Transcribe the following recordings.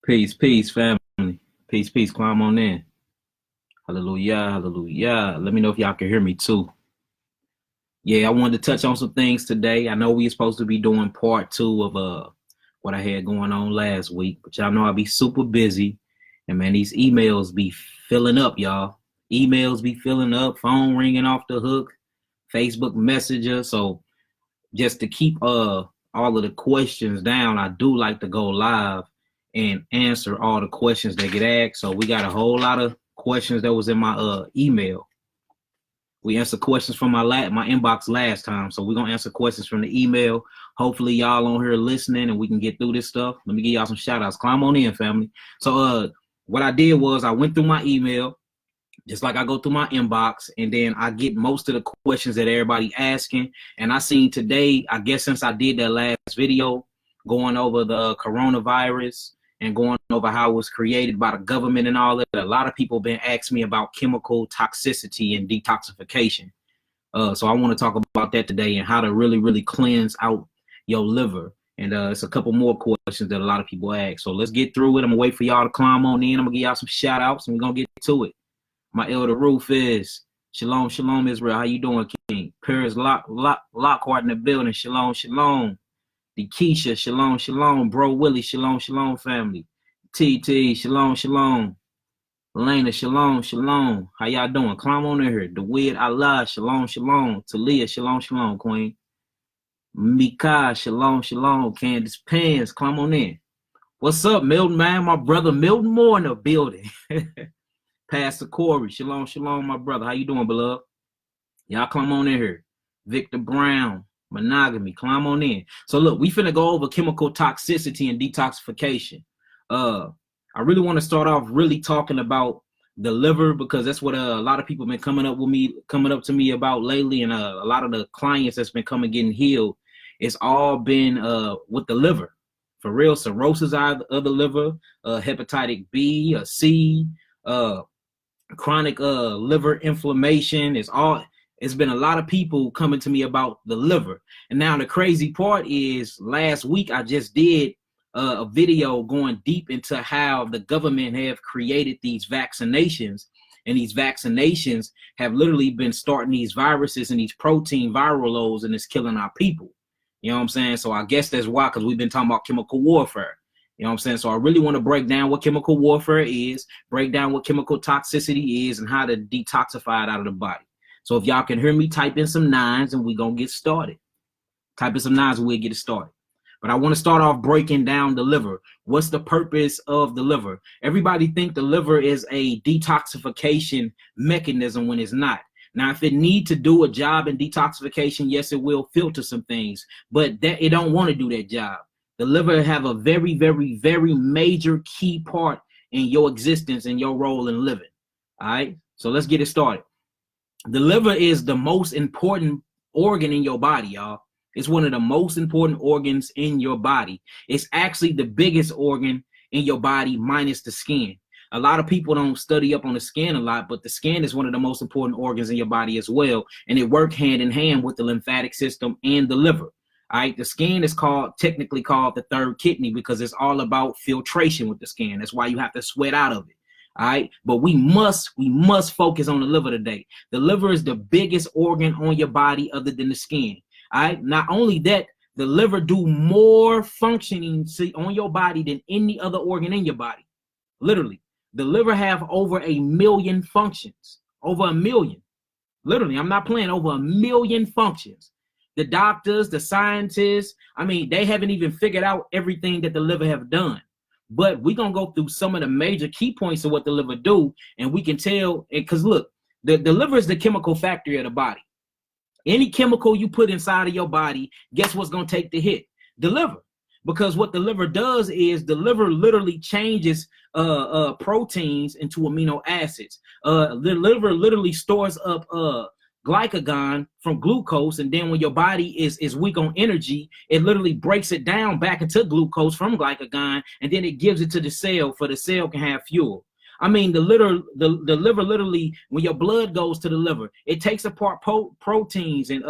Peace, peace, family. Peace, peace. Climb on in. Hallelujah, hallelujah. Let me know if y'all can hear me too. Yeah, I wanted to touch on some things today. I know we are supposed to be doing part two of what I had going on last week, but y'all know I'll be super busy. And man, these emails be filling up, y'all. Emails be filling up, phone ringing off the hook, Facebook Messenger. So just to keep all of the questions down, I do like to go live and answer all the questions that get asked. So we got a whole lot of questions that was in my email. We answered questions from my inbox last time, so we're gonna answer questions from the email. Hopefully y'all on here listening and we can get through this stuff. Let me give y'all some shout outs. Climb on in, family. So what I did was I went through my email, just like I go through my inbox, and then I get most of the questions that everybody asking. And I seen today, I guess since I did that last video going over the coronavirus and going over how it was created by the government and all that, a lot of people been asking me about chemical toxicity and detoxification. So I want to talk about that today and how to really, really cleanse out your liver. And it's a couple more questions that a lot of people ask. So let's get through it. I'm gonna wait for y'all to climb on in. I'm gonna give y'all some shout outs and we're gonna get to it. My elder roof is Shalom, Shalom, Israel. How you doing, King? Paris Lockhart in the building. Shalom, Shalom. The Keisha, Shalom, Shalom. Bro Willie, Shalom, Shalom, family. TT, Shalom, Shalom. Elena, Shalom, Shalom. How y'all doing? Climb on in here. DeWitt Allah, Shalom, Shalom. Talia, Shalom, Shalom, Queen. Mika, Shalom, Shalom. Candace Pants, climb on in. What's up, Milton, man? My brother Milton Moore in the building. Pastor Corey, Shalom, Shalom, my brother. How you doing, beloved? Y'all come on in here. Victor Brown, monogamy, climb on in. So look, we finna go over chemical toxicity and detoxification. I really want to start off really talking about the liver because that's what a lot of people been coming up to me about lately, and a lot of the clients that's been coming getting healed, it's all been with the liver. For real, cirrhosis of the liver, hepatitis B, C, chronic liver inflammation. It's been a lot of people coming to me about the liver. And now the crazy part is last week I just did a video going deep into how the government have created these vaccinations, and these vaccinations have literally been starting these viruses and these protein viral loads, and it's killing our people. You know what I'm saying? So I guess that's why, because we've been talking about chemical warfare. You know what I'm saying? So I really want to break down what chemical warfare is, break down what chemical toxicity is, and how to detoxify it out of the body. So if y'all can hear me, type in some nines and we're going to get started. Type in some nines and we'll get it started. But I want to start off breaking down the liver. What's the purpose of the liver? Everybody think the liver is a detoxification mechanism when it's not. Now, if it need to do a job in detoxification, yes, it will filter some things, but that it don't want to do that job. The liver have a very, very, very major key part in your existence and your role in living. All right, so let's get it started. The liver is the most important organ in your body, y'all. It's one of the most important organs in your body. It's actually the biggest organ in your body minus the skin. A lot of people don't study up on the skin a lot, but the skin is one of the most important organs in your body as well, and it works hand in hand with the lymphatic system and the liver. All right, the skin is technically called the third kidney because it's all about filtration with the skin. That's why you have to sweat out of it. All right, but we must focus on the liver today. The liver is the biggest organ on your body other than the skin. All right, not only that, the liver do more functioning on your body than any other organ in your body. Literally, the liver have over 1 million functions. Over 1 million. Literally, I'm not playing. Over 1 million functions. The doctors, the scientists, I mean, they haven't even figured out everything that the liver have done. But we're going to go through some of the major key points of what the liver do, and we can tell, because look, the liver is the chemical factory of the body. Any chemical you put inside of your body, guess what's going to take the hit? The liver. Because what the liver does is the liver literally changes proteins into amino acids. The liver literally stores up glycagon from glucose, and then when your body is weak on energy, it literally breaks it down back into glucose from glycagon, and then it gives it to the cell for the cell can have fuel. I mean, the liver literally, when your blood goes to the liver, it takes apart proteins and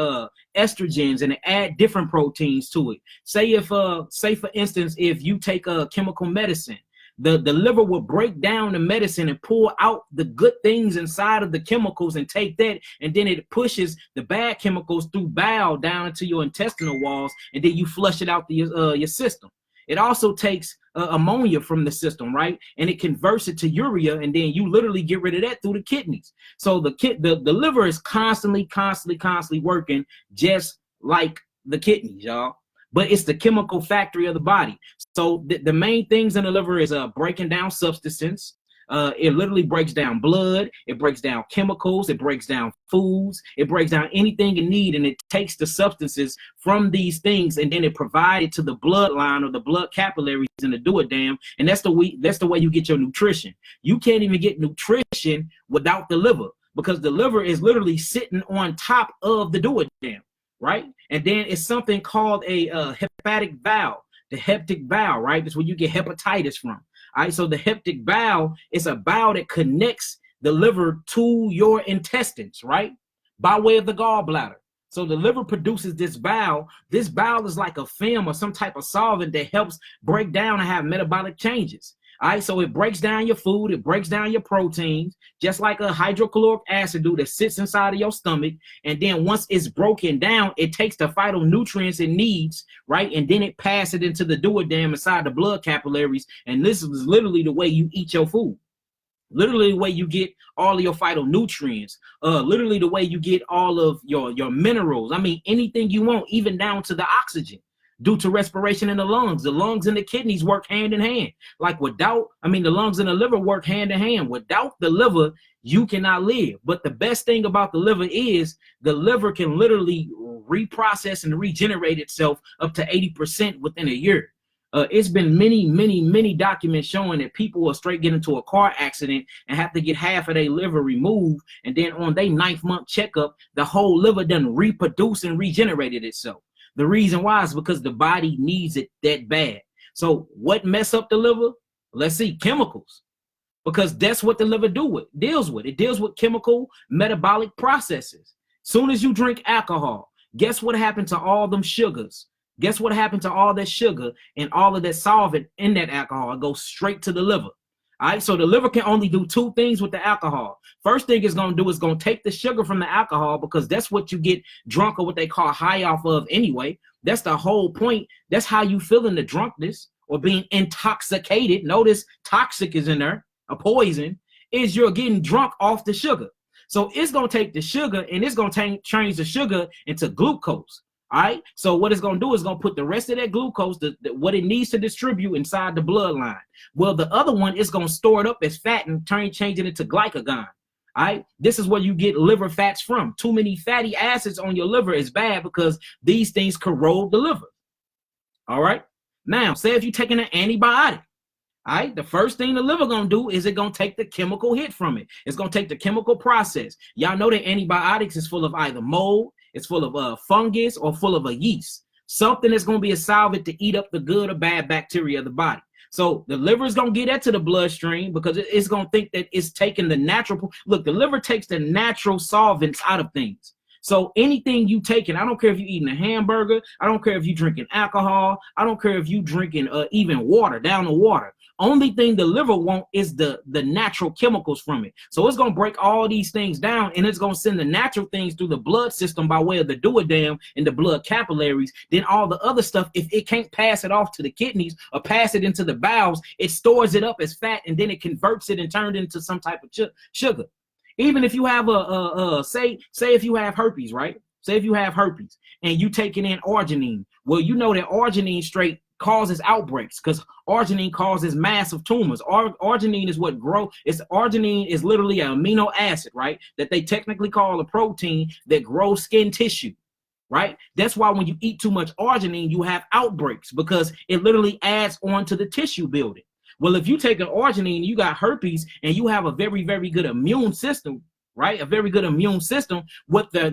estrogens and add different proteins to it. Say for instance, if you take a chemical medicine, The liver will break down the medicine and pull out the good things inside of the chemicals and take that, and then it pushes the bad chemicals through bile down into your intestinal walls, and then you flush it out your system. It also takes ammonia from the system, right? And it converts it to urea, and then you literally get rid of that through the kidneys. So the liver is constantly working, just like the kidneys, y'all. But it's the chemical factory of the body. So the main things in the liver is breaking down substances. It literally breaks down blood, it breaks down chemicals, it breaks down foods, it breaks down anything you need, and it takes the substances from these things, and then it provides it to the bloodline or the blood capillaries in the duodenum, and that's the way you get your nutrition. You can't even get nutrition without the liver, because the liver is literally sitting on top of the duodenum, right? And then it's something called a hepatic valve, the hepatic valve, right? That's where you get hepatitis from. All right, so the hepatic bowel is a bowel that connects the liver to your intestines, right? By way of the gallbladder. So the liver produces this bowel. This bowel is like a film or some type of solvent that helps break down and have metabolic changes. All right, so it breaks down your food, it breaks down your proteins, just like a hydrochloric acid do that sits inside of your stomach. And then once it's broken down, it takes the phytonutrients it needs, right? And then it passes it into the duodenum inside the blood capillaries. And this is literally the way you eat your food. Literally the way you get all of your phytonutrients, literally the way you get all of your minerals. I mean, anything you want, even down to the oxygen, due to respiration in the lungs. The lungs and the kidneys work hand in hand. Like the lungs and the liver work hand in hand. Without the liver, you cannot live. But the best thing about the liver is the liver can literally reprocess and regenerate itself up to 80% within a year. It's been many documents showing that people will straight get into a car accident and have to get half of their liver removed, and then on their 9th month checkup, the whole liver done reproduced and regenerated itself. The reason why is because the body needs it that bad. So what mess up the liver? Let's see, chemicals. Because that's what the liver deals with. It deals with chemical metabolic processes. Soon as you drink alcohol, guess what happened to all them sugars? Guess what happened to all that sugar and all of that solvent in that alcohol? It goes straight to the liver. All right, so the liver can only do two things with the alcohol. First thing it's going to do is going to take the sugar from the alcohol, because that's what you get drunk, or what they call high off of anyway. That's the whole point. That's how you feel in the drunkenness or being intoxicated. Notice toxic is in there, a poison, is you're getting drunk off the sugar. So it's going to take the sugar and it's going to change the sugar into glucose. All right, so what it's going to do is going to put the rest of that glucose, what it needs to distribute, inside the bloodline. Well, the other one is going to store it up as fat and change it into glycagon. All right, this is where you get liver fats from. Too many fatty acids on your liver is bad, because these things corrode the liver. All right, now say if you're taking an antibiotic. All right, the first thing the liver going to do is it going to take the chemical hit from it. It's going to take the chemical process. Y'all know that antibiotics is full of either mold, it's full of fungus, or full of a yeast. Something that's going to be a solvent to eat up the good or bad bacteria of the body. So the liver is going to get that to the bloodstream, because it's going to think that it's taking the natural. Look, the liver takes the natural solvents out of things. So anything you taking, I don't care if you're eating a hamburger, I don't care if you're drinking alcohol, I don't care if you're drinking even water, down the water. Only thing the liver wants is the natural chemicals from it. So it's going to break all these things down, and it's going to send the natural things through the blood system by way of the duodenum and the blood capillaries. Then all the other stuff, if it can't pass it off to the kidneys or pass it into the bowels, it stores it up as fat, and then it converts it and turns it into some type of sugar. Even if you have say if you have herpes, right? Say if you have herpes and you taking in arginine. Well, you know that arginine straight causes outbreaks, because arginine causes massive tumors. Arginine is what grows. Arginine is literally an amino acid, right? That they technically call a protein that grows skin tissue, right? That's why when you eat too much arginine, you have outbreaks, because it literally adds on to the tissue building. Well, if you take an arginine, you got herpes, and you have a very, very good immune system, right? A very good immune system. What the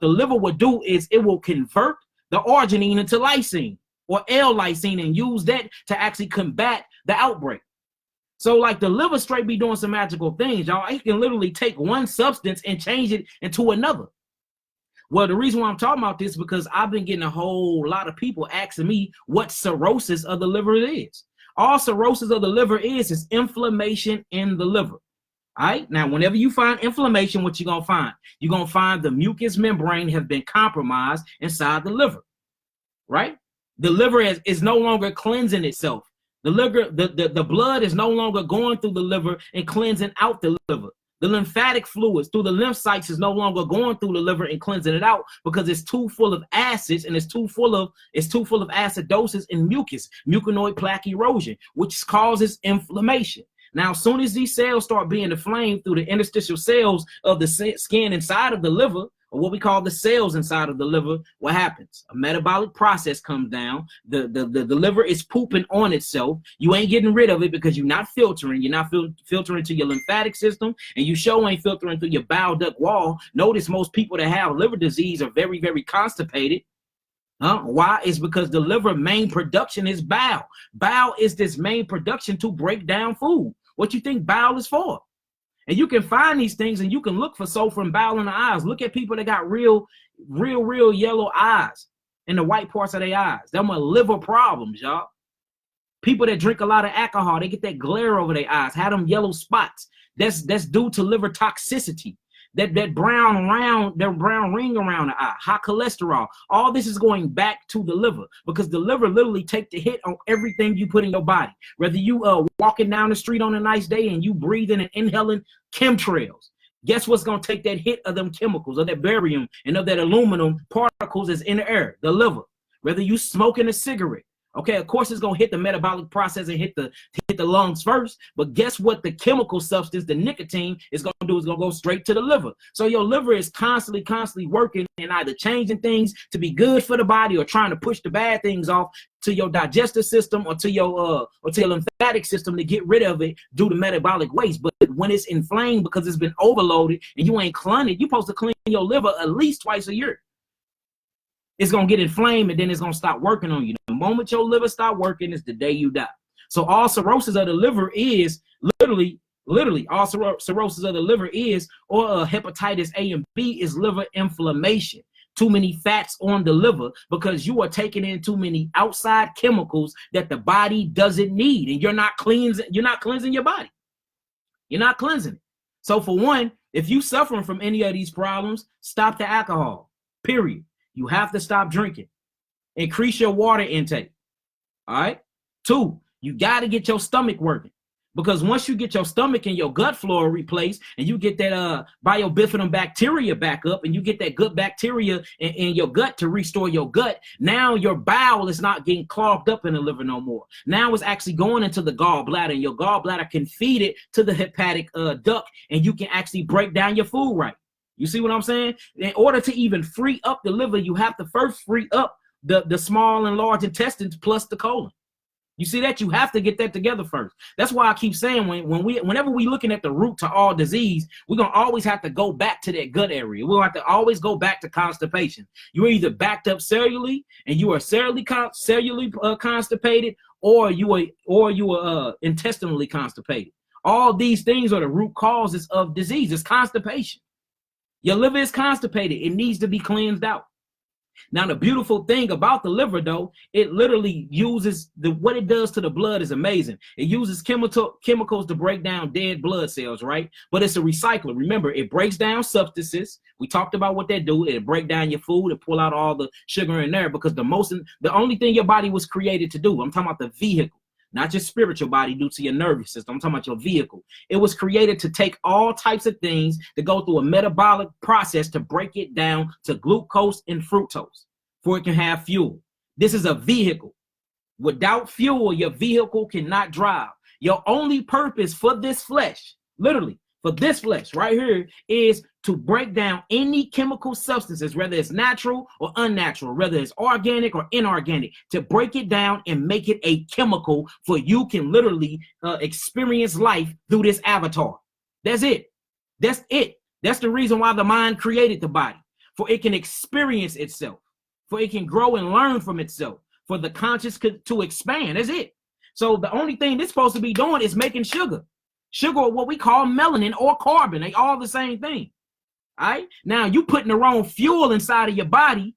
liver will do is it will convert the arginine into lysine or L-lysine and use that to actually combat the outbreak. So like the liver straight be doing some magical things, y'all. It can literally take one substance and change it into another. Well, the reason why I'm talking about this is because I've been getting a whole lot of people asking me what cirrhosis of the liver is. All cirrhosis of the liver is inflammation in the liver. All right. Now, whenever you find inflammation, what you're going to find? You're going to find the mucous membrane has been compromised inside the liver, right? The liver is no longer cleansing itself. The liver, the blood is no longer going through the liver and cleansing out the liver. The lymphatic fluids through the lymphocytes is no longer going through the liver and cleansing it out because it's too full of acids and it's too full of acidosis and muconoid plaque erosion, which causes inflammation. Now, as soon as these cells start being inflamed through the interstitial cells of the skin inside of the liver, or what we call the cells inside of the liver, what happens? A metabolic process comes down. The liver is pooping on itself. You ain't getting rid of it because you're not filtering. You're not filtering to your lymphatic system, and you sure ain't filtering through your bile duct wall. Notice most people that have liver disease are very, very constipated. Why? It's because the liver main production is bile. Bile is this main production to break down food. What you think bile is for? And you can find these things and you can look for sulfur and bile in the eyes. Look at people that got real yellow eyes in the white parts of their eyes. Them are liver problems, y'all. People that drink a lot of alcohol, they get that glare over their eyes, have them yellow spots. That's due to liver toxicity. That brown ring around the eye, high cholesterol. All this is going back to the liver because the liver literally take the hit on everything you put in your body. Whether you walking down the street on a nice day and you breathing and inhaling chemtrails, guess what's going to take that hit of them chemicals, of that barium and of that aluminum particles that's in the air? The liver. Whether you smoking a cigarette, okay, of course it's gonna hit the metabolic process and hit the lungs first. But guess what? The chemical substance, the nicotine, is gonna do is gonna go straight to the liver. So your liver is constantly working and either changing things to be good for the body or trying to push the bad things off to your digestive system or to your lymphatic system to get rid of it due to metabolic waste. But when it's inflamed because it's been overloaded and you ain't cleaning it, you're supposed to clean your liver at least twice a year. It's going to get inflamed and then it's going to stop working on you. The moment your liver stop working is the day you die. So all cirrhosis of the liver is literally all cirrhosis of the liver is, or hepatitis A and B is liver inflammation. Too many fats on the liver because you are taking in too many outside chemicals that the body doesn't need. And you're not cleansing your body. You're not cleansing it. So for one, if you suffering from any of these problems, stop the alcohol, period. You have to stop drinking. Increase your water intake. All right. 2, you got to get your stomach working because once you get your stomach and your gut flora replaced and you get that biobifidum bacteria back up and you get that good bacteria in your gut to restore your gut, now your bowel is not getting clogged up in the liver no more. Now it's actually going into the gallbladder and your gallbladder can feed it to the hepatic duct and you can actually break down your food right. You see what I'm saying? In order to even free up the liver, you have to first free up the small and large intestines plus the colon. You see that? You have to get that together first. That's why I keep saying whenever we looking at the root to all disease, we're going to always have to go back to that gut area. We'll have to always go back to constipation. You're either backed up cellularly and you are cellularly constipated or you are intestinally constipated. All these things are the root causes of disease. It's constipation. Your liver is constipated. It needs to be cleansed out. Now, the beautiful thing about the liver, though, it literally uses what it does to the blood is amazing. It uses chemicals to break down dead blood cells, right? But it's a recycler. Remember, it breaks down substances. We talked about what they do. It break down your food and pull out all the sugar in there because the only thing your body was created to do, I'm talking about the vehicle. Not your spiritual body due to your nervous system. I'm talking about your vehicle. It was created to take all types of things to go through a metabolic process to break it down to glucose and fructose for it can have fuel. This is a vehicle. Without fuel, your vehicle cannot drive. Your only purpose for this flesh, literally, for this flesh right here is to break down any chemical substances, whether it's natural or unnatural, whether it's organic or inorganic, to break it down and make it a chemical for you can literally experience life through this avatar. That's it. That's it. That's the reason why the mind created the body, for it can experience itself, for it can grow and learn from itself, for the conscious to expand. That's it. So the only thing it's supposed to be doing is making sugar. Sugar or what we call melanin or carbon. They all the same thing. All right. Now you putting the wrong fuel inside of your body,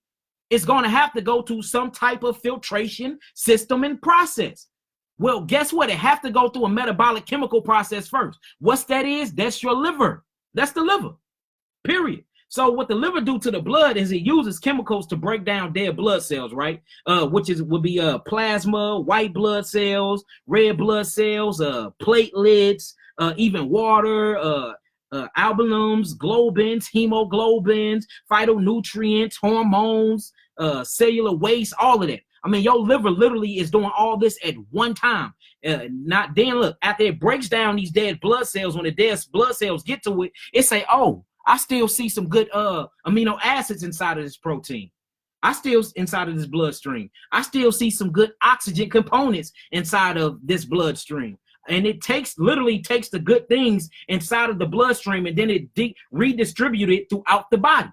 it's going to have to go to some type of filtration system and process. Well, guess what? It have to go through a metabolic chemical process first. What's that is? That's your liver. That's the liver, period. So what the liver do to the blood is it uses chemicals to break down dead blood cells, right? Would be plasma, white blood cells, red blood cells, platelets, even water, albumins, globins, hemoglobins, phytonutrients, hormones, cellular waste, all of that. I mean, your liver literally is doing all this at one time. Not then look, after it breaks down these dead blood cells, when the dead blood cells get to it, it say, oh, I still see some good amino acids inside of this protein. I still inside of this bloodstream. I still see some good oxygen components inside of this bloodstream. And it literally takes the good things inside of the bloodstream and then it redistribute it throughout the body.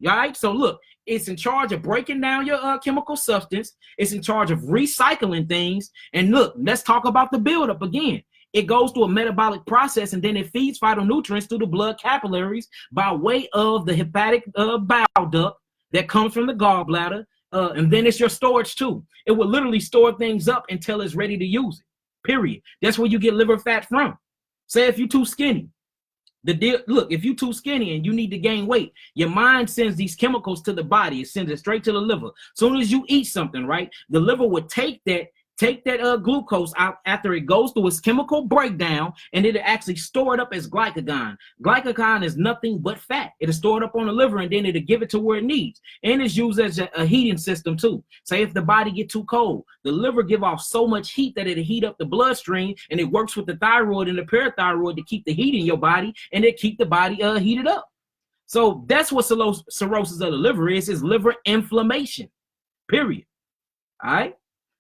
All right. So look, it's in charge of breaking down your chemical substance. It's in charge of recycling things. And look, let's talk about the buildup again. It goes through a metabolic process and then it feeds phytonutrients through the blood capillaries by way of the hepatic bile duct that comes from the gallbladder. And then it's your storage too. It will literally store things up until it's ready to use it, period. That's where you get liver fat from. Say if you're too skinny. Look, if you're too skinny and you need to gain weight, your mind sends these chemicals to the body. It sends it straight to the liver. As soon as you eat something, right, the liver would take that glucose out after it goes through its chemical breakdown, and it'll actually store it up as glycagon. Glycagon is nothing but fat. It'll store it up on the liver, and then it'll give it to where it needs. And it's used as a heating system too. Say if the body get too cold, the liver give off so much heat that it'll heat up the bloodstream, and it works with the thyroid and the parathyroid to keep the heat in your body, and it keep the body heated up. So that's what cirrhosis of the liver is liver inflammation, period. All right.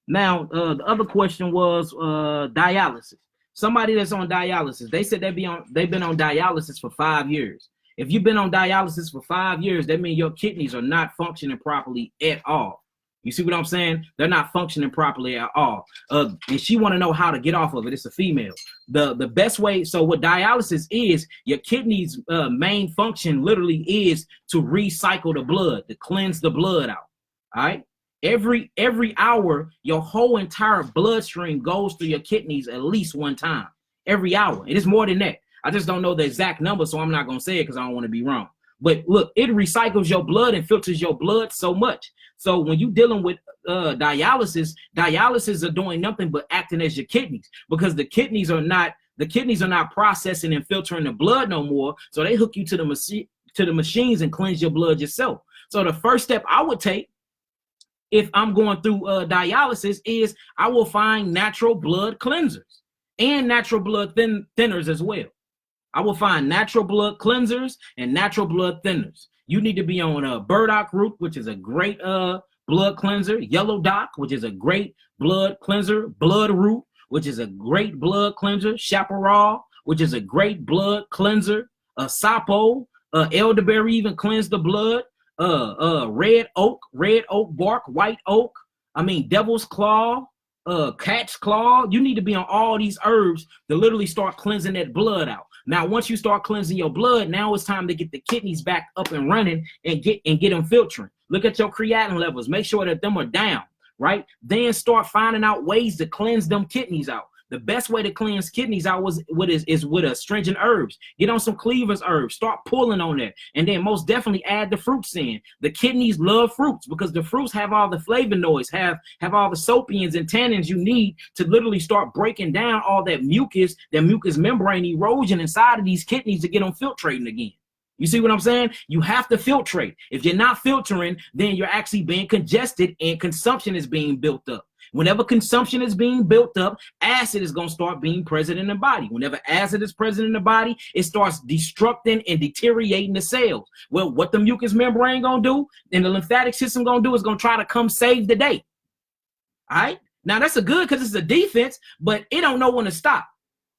Now, the other question was dialysis. Somebody that's on dialysis, they said they've been on dialysis for 5 years. If you've been on dialysis for 5 years, that means your kidneys are not functioning properly at all. You see what I'm saying? They're not functioning properly at all. And she want to know how to get off of it. It's a female. The best way, so what dialysis is, your kidneys' main function literally is to recycle the blood, to cleanse the blood out. All right? Every hour, your whole entire bloodstream goes through your kidneys at least one time. Every hour. It is more than that. I just don't know the exact number, so I'm not going to say it because I don't want to be wrong. But look, it recycles your blood and filters your blood so much. So when you're dealing with dialysis are doing nothing but acting as your kidneys, because the kidneys are not processing and filtering the blood no more. So they hook you to the machines and cleanse your blood yourself. So the first step I would take, if I'm going through dialysis, is I will find natural blood cleansers and natural blood thinners as well. I will find natural blood cleansers and natural blood thinners. You need to be on burdock root, which is a great blood cleanser, yellow dock, which is a great blood cleanser, blood root, which is a great blood cleanser, chaparral, which is a great blood cleanser, sapo, elderberry even cleanse the blood. Red oak bark, white oak, devil's claw, cat's claw. You need to be on all these herbs to literally start cleansing that blood out. Now, once you start cleansing your blood, now it's time to get the kidneys back up and running and get them filtering. Look at your creatinine levels. Make sure that them are down, right? Then start finding out ways to cleanse them kidneys out. The best way to cleanse kidneys out is with astringent herbs. Get on some cleavers herbs. Start pulling on that. And then most definitely add the fruits in. The kidneys love fruits because the fruits have all the flavonoids, have all the soapines and tannins you need to literally start breaking down all that mucus membrane erosion inside of these kidneys to get them filtrating again. You see what I'm saying? You have to filtrate. If you're not filtering, then you're actually being congested and consumption is being built up. Whenever consumption is being built up, acid is going to start being present in the body. Whenever acid is present in the body, it starts destructing and deteriorating the cells. Well, what the mucous membrane going to do and the lymphatic system going to do is going to try to come save the day. All right? Now, that's a good because it's a defense, but it don't know when to stop.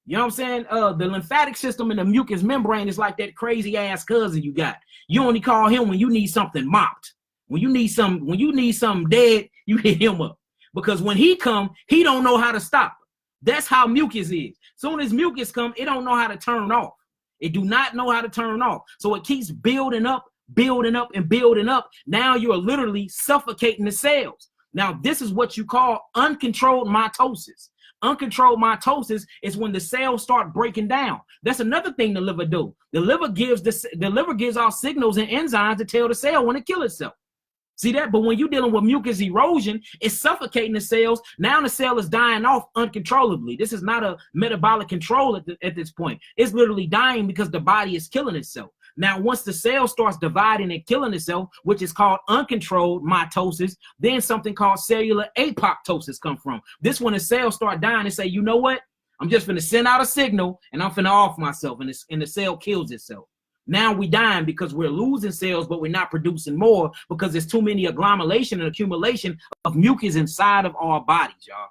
You know what I'm saying? The lymphatic system and the mucous membrane is like that crazy ass cousin you got. You only call him when you need something mopped. When you need something dead, you hit him up. Because when he come, he don't know how to stop. That's how mucus is. Soon as mucus come, it don't know how to turn off. It do not know how to turn off. So it keeps building up, and building up. Now you are literally suffocating the cells. Now this is what you call uncontrolled mitosis. Uncontrolled mitosis is when the cells start breaking down. That's another thing the liver do. The liver gives off signals and enzymes to tell the cell when to kill itself. See that? But when you're dealing with mucus erosion, it's suffocating the cells. Now the cell is dying off uncontrollably. This is not a metabolic control at this point. It's literally dying because the body is killing itself. Now, once the cell starts dividing and killing itself, which is called uncontrolled mitosis, then something called cellular apoptosis come from. This when the cells start dying and say, you know what? I'm just going to send out a signal and I'm finna off myself, and the cell kills itself. Now we dying because we're losing cells, but we're not producing more because there's too many agglomeration and accumulation of mucus inside of our bodies, y'all.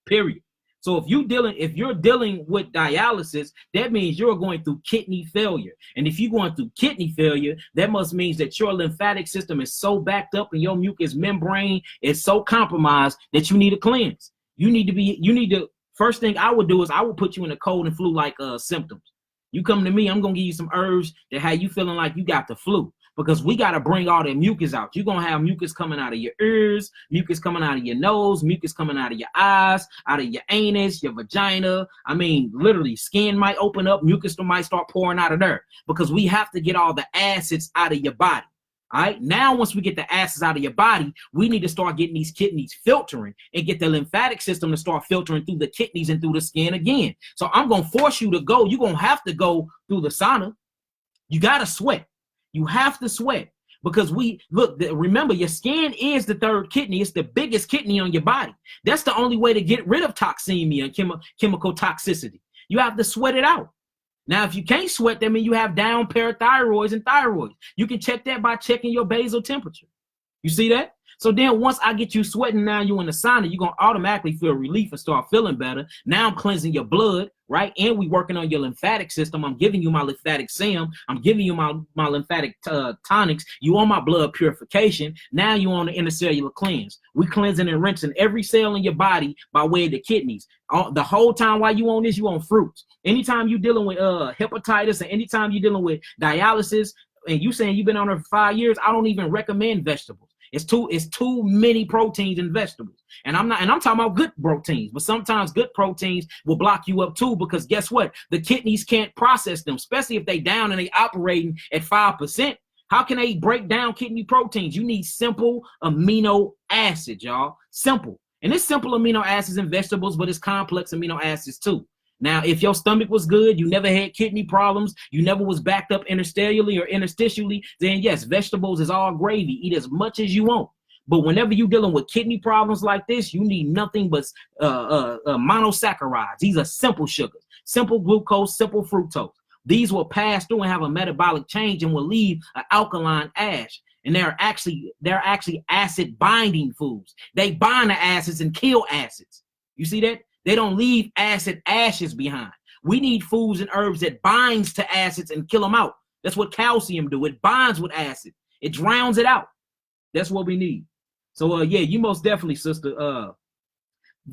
Period. So if you're dealing with dialysis, that means you're going through kidney failure. And if you're going through kidney failure, that must mean that your lymphatic system is so backed up and your mucous membrane is so compromised that you need a cleanse. First thing I would do is I would put you in a cold and flu-like symptoms. You come to me, I'm going to give you some herbs that have you feeling like you got the flu. Because we got to bring all that mucus out. You're going to have mucus coming out of your ears, mucus coming out of your nose, mucus coming out of your eyes, out of your anus, your vagina. I mean, literally, skin might open up, mucus might start pouring out of there. Because we have to get all the acids out of your body. All right. Now, once we get the acids out of your body, we need to start getting these kidneys filtering and get the lymphatic system to start filtering through the kidneys and through the skin again. So I'm going to force you to go. You're going to have to go through the sauna. You got to sweat. You have to sweat because remember, your skin is the third kidney. It's the biggest kidney on your body. That's the only way to get rid of toxemia and chemical toxicity. You have to sweat it out. Now, if you can't sweat, that means you have down parathyroids and thyroids. You can check that by checking your basal temperature. You see that? So then once I get you sweating, now you in the sauna, you're going to automatically feel relief and start feeling better. Now I'm cleansing your blood, right? And we working on your lymphatic system. I'm giving you my lymphatic serum. I'm giving you my lymphatic tonics. You on my blood purification. Now you on the intercellular cleanse. We cleansing and rinsing every cell in your body by way of the kidneys. The whole time while you on this, you on fruits. Anytime you dealing with hepatitis and anytime you dealing with dialysis and you saying you've been on it for 5 years, I don't even recommend vegetables. It's too many proteins in vegetables. And I'm talking about good proteins, but sometimes good proteins will block you up too, because guess what? The kidneys can't process them, especially if they down and they operating at 5%. How can they break down kidney proteins? You need simple amino acids, y'all. Simple. And it's simple amino acids in vegetables, but it's complex amino acids too. Now, if your stomach was good, you never had kidney problems, you never was backed up interstellarly or interstitially, then yes, vegetables is all gravy. Eat as much as you want. But whenever you're dealing with kidney problems like this, you need nothing but monosaccharides. These are simple sugars, simple glucose, simple fructose. These will pass through and have a metabolic change and will leave an alkaline ash. And they're actually acid binding foods. They bind the acids and kill acids. You see that? They don't leave acid ashes behind. We need foods and herbs that binds to acids and kill them out. That's what calcium do. It binds with acid. It drowns it out. That's what we need. So yeah, you most definitely, sister,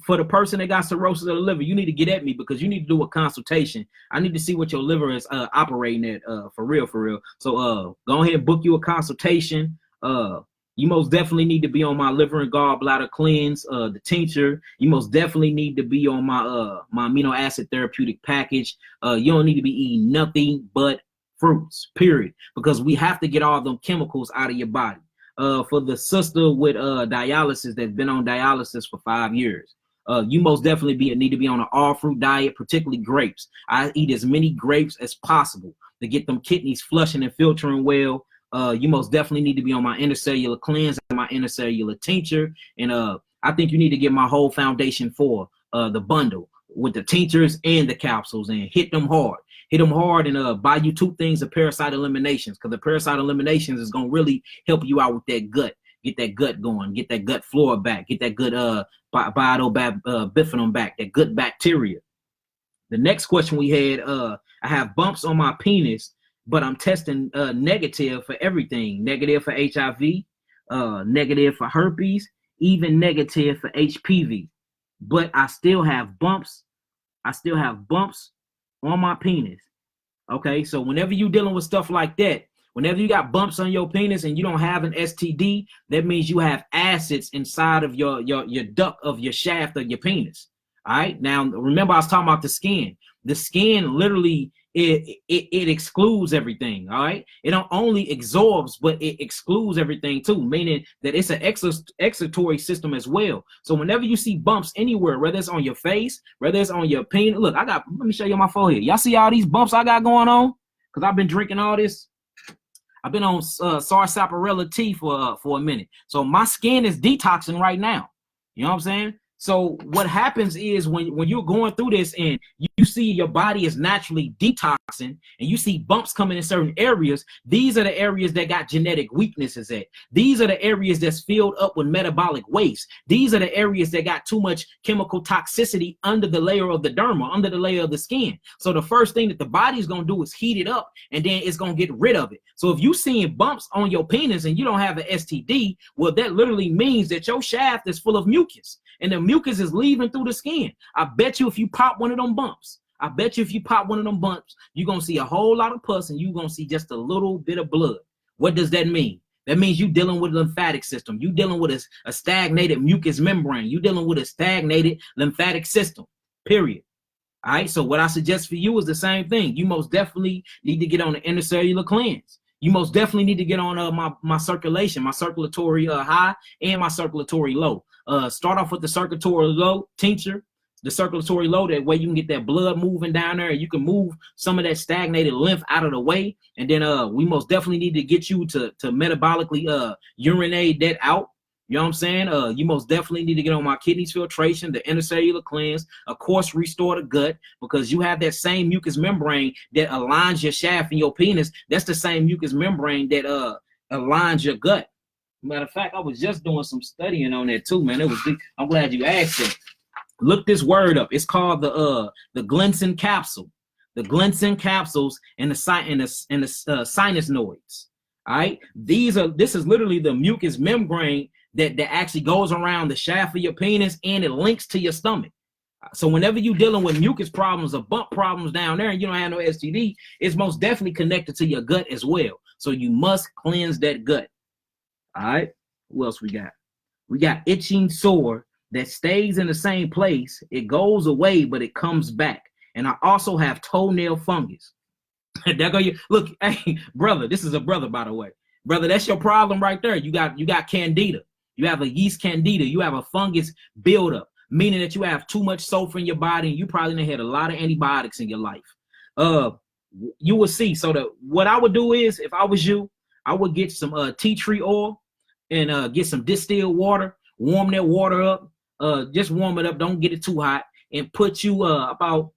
for the person that got cirrhosis of the liver, you need to get at me because you need to do a consultation. I need to see what your liver is operating at for real. So go ahead and book you a consultation. You most definitely need to be on my liver and gallbladder cleanse, the tincture. You most definitely need to be on my amino acid therapeutic package. You don't need to be eating nothing but fruits, period, because we have to get all them chemicals out of your body. For the sister with dialysis that's been on dialysis for 5 years, you most definitely need to be on an all fruit diet, particularly grapes. I eat as many grapes as possible to get them kidneys flushing and filtering well. You most definitely need to be on my intercellular cleanse and my intercellular tincture. And I think you need to get my whole foundation for the bundle with the tinctures and the capsules and hit them hard. Hit them hard and buy you 2 things of parasite eliminations, because the parasite eliminations is going to really help you out with that gut. Get that gut going, get that gut flora back, get that good bifidum back, that good bacteria. The next question we had, I have bumps on my penis, but I'm testing negative for everything. Negative for HIV, negative for herpes, even negative for HPV. But I still have bumps. On my penis. Okay, so whenever you're dealing with stuff like that, whenever you got bumps on your penis and you don't have an STD, that means you have acids inside of your duct of your shaft of your penis. All right. Now, remember, I was talking about the skin. The skin literally it excludes everything. All right. It don't only absorbs, but it excludes everything too, meaning that it's an excretory system as well. So whenever you see bumps anywhere, whether it's on your face, whether it's on your penis, look, let me show you my forehead. Y'all see all these bumps I got going on? Because I've been drinking all this. I've been on sarsaparilla tea for a minute. So my skin is detoxing right now. You know what I'm saying? So what happens is when you're going through this and you see your body is naturally detoxing and you see bumps coming in certain areas, these are the areas that got genetic weaknesses at. These are the areas that's filled up with metabolic waste. These are the areas that got too much chemical toxicity under the layer of the derma, under the layer of the skin. So the first thing that the body's going to do is heat it up, and then it's going to get rid of it. So if you seeing bumps on your penis and you don't have an STD, well, that literally means that your shaft is full of mucus. And the mucus is leaving through the skin. I bet you if you pop one of them bumps, you're going to see a whole lot of pus and you're going to see just a little bit of blood. What does that mean? That means you're dealing with a lymphatic system. You're dealing with a stagnated mucous membrane. You're dealing with a stagnated lymphatic system, period. All right, so what I suggest for you is the same thing. You most definitely need to get on the intercellular cleanse. You most definitely need to get on my circulation, my circulatory high and my circulatory low. Start off with the circulatory low tincture, the circulatory low. That way you can get that blood moving down there and you can move some of that stagnated lymph out of the way. And then we most definitely need to get you to metabolically urinate that out. You know what I'm saying? You most definitely need to get on my kidneys filtration, the intercellular cleanse, of course, restore the gut, because you have that same mucous membrane that aligns your shaft and your penis. That's the same mucous membrane that aligns your gut. Matter of fact, I was just doing some studying on that too, man. I'm glad you asked it. Look this word up. It's called the Glenson capsule. The Glenson capsules and the sinus nodes. All right. This is literally the mucous membrane that actually goes around the shaft of your penis and it links to your stomach. So whenever you're dealing with mucus problems or bump problems down there and you don't have no STD, it's most definitely connected to your gut as well. So you must cleanse that gut. All right. What else we got? We got itching sore that stays in the same place. It goes away, but it comes back. And I also have toenail fungus. There go you. Look, hey, brother, this is a brother, by the way. Brother, that's your problem right there. You got candida. You have a yeast candida. You have a fungus buildup, meaning that you have too much sulfur in your body and you probably had a lot of antibiotics in your life. You will see. So what I would do is, if I was you, I would get some tea tree oil and get some distilled water, warm that water up. Just warm it up. Don't get it too hot, and put you about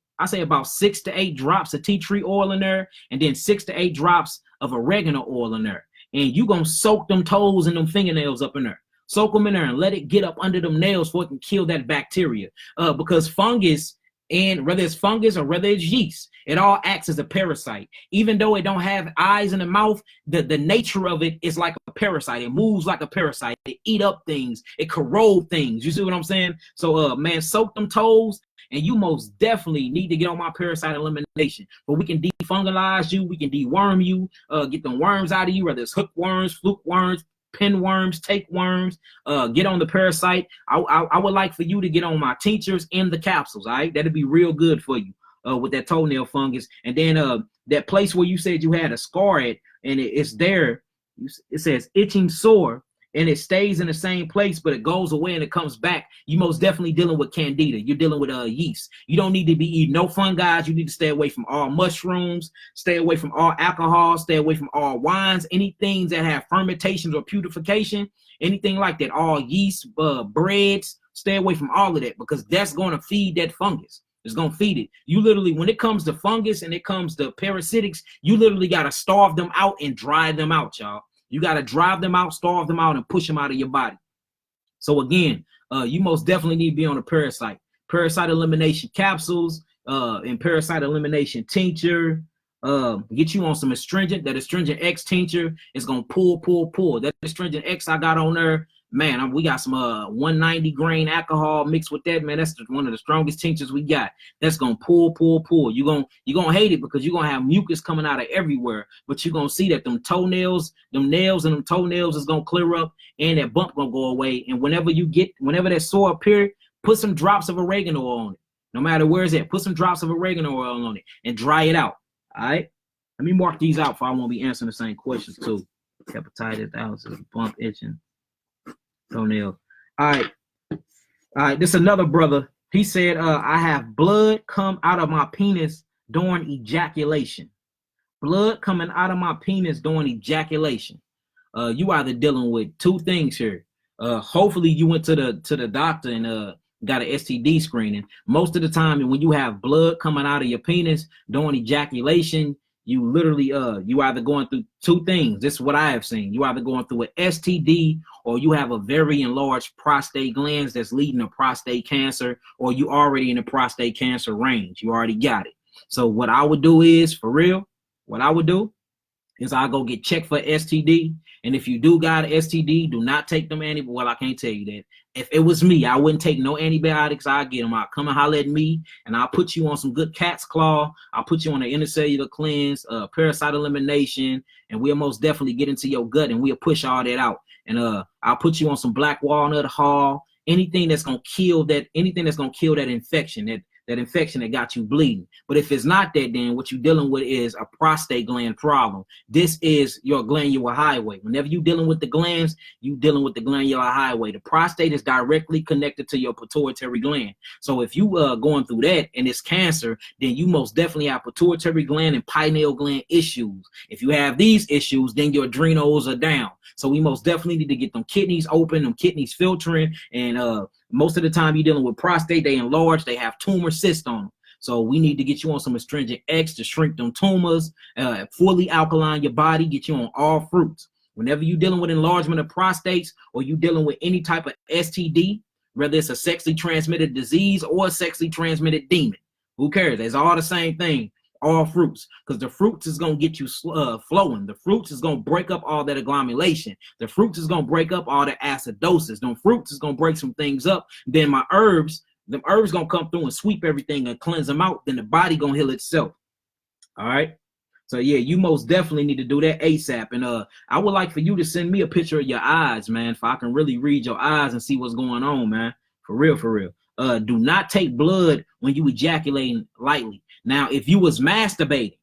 6 to 8 drops of tea tree oil in there, and then 6 to 8 drops of oregano oil in there. And you gonna soak them toes and them fingernails up in there. Soak them in there and let it get up under them nails so it can kill that bacteria. Because fungus, and whether it's fungus or whether it's yeast, it all acts as a parasite. Even though it don't have eyes in the mouth, the nature of it is like a parasite. It moves like a parasite. It eat up things. It corrode things. You see what I'm saying? So, man, soak them toes, and you most definitely need to get on my parasite elimination. But we can defungalize you. We can deworm you. Get them worms out of you, whether it's hookworms, fluke worms, pinworms, tapeworms. Get on the parasite. I would like for you to get on my tinctures and the capsules. All right, that'd be real good for you with that toenail fungus. And then that place where you said you had a scar at, and it's there. It says itching sore, and it stays in the same place, but it goes away and it comes back. You most definitely dealing with candida. You're dealing with yeast. You don't need to be eating no fungi. You need to stay away from all mushrooms, stay away from all alcohol, stay away from all wines, anything that have fermentations or putrefaction, anything like that, all yeast, breads, stay away from all of that, because that's going to feed that fungus. It's going to feed it. You literally, when it comes to fungus and it comes to parasitics, you literally got to starve them out and dry them out, y'all. You got to drive them out, starve them out, and push them out of your body. So again, you most definitely need to be on a parasite elimination capsules, and parasite elimination tincture. Get you on some astringent. That astringent X tincture is going to pull. That astringent X I got on there, man, we got some 190 grain alcohol mixed with that, man. That's one of the strongest tinctures we got. That's gonna pull. You're gonna hate it, because you're gonna have mucus coming out of everywhere, but you're gonna see that them nails and them toenails is gonna clear up, and that bump gonna go away. And whenever that sore appear, Put some drops of oregano oil on it. No matter where it's at, put some drops of oregano oil on it and dry it out. All right. Let me mark these out for I won't be answering the same questions too. Hepatitis, thousands, bump, itching, toenail. All right. All right. This is another brother. He said, I have blood come out of my penis during ejaculation. Blood coming out of my penis during ejaculation. You either dealing with two things here. Hopefully you went to the doctor and got an STD screening. Most of the time when you have blood coming out of your penis during ejaculation, you literally you either going through two things. This is what I have seen. You either going through an STD, or you have a very enlarged prostate glands that's leading to prostate cancer, or you already in the prostate cancer range. You already got it. So what I would do is, for real, what I would do is I'll go get checked for STD. And if you do got an STD, do not take them antibiotics. Well, I can't tell you that. If it was me, I wouldn't take no antibiotics. I'll get them. I'll come and holler at me, and I'll put you on some good cat's claw. I'll put you on an intercellular cleanse, parasite elimination, and we'll most definitely get into your gut, and we'll push all that out. And I'll put you on some black walnut hull, anything that's gonna kill that infection, that infection that got you bleeding. But if it's not that, then what you're dealing with is a prostate gland problem. This is your glandular highway. Whenever you're dealing with the glands, you're dealing with the glandular highway. The prostate is directly connected to your pituitary gland. So if you going through that and it's cancer, then you most definitely have pituitary gland and pineal gland issues. If you have these issues, then your adrenals are down. So we most definitely need to get them kidneys open, them kidneys filtering, and most of the time you're dealing with prostate, they enlarge, they have tumor cysts on them. So we need to get you on some astringent X to shrink them tumors, fully alkaline your body, get you on all fruits. Whenever you're dealing with enlargement of prostates, or you're dealing with any type of STD, whether it's a sexually transmitted disease or a sexually transmitted demon, who cares? It's all the same thing. All fruits, because the fruits is going to get you flowing. The fruits is going to break up all that agglomeration. The fruits is going to break up all the acidosis. The fruits is going to break some things up. Then my herbs, the herbs going to come through and sweep everything and cleanse them out. Then the body going to heal itself. All right. So yeah, you most definitely need to do that ASAP. And I would like for you to send me a picture of your eyes, man, if I can really read your eyes and see what's going on, man. For real, for real. Do not take blood when you ejaculating lightly. Now, if you was masturbating,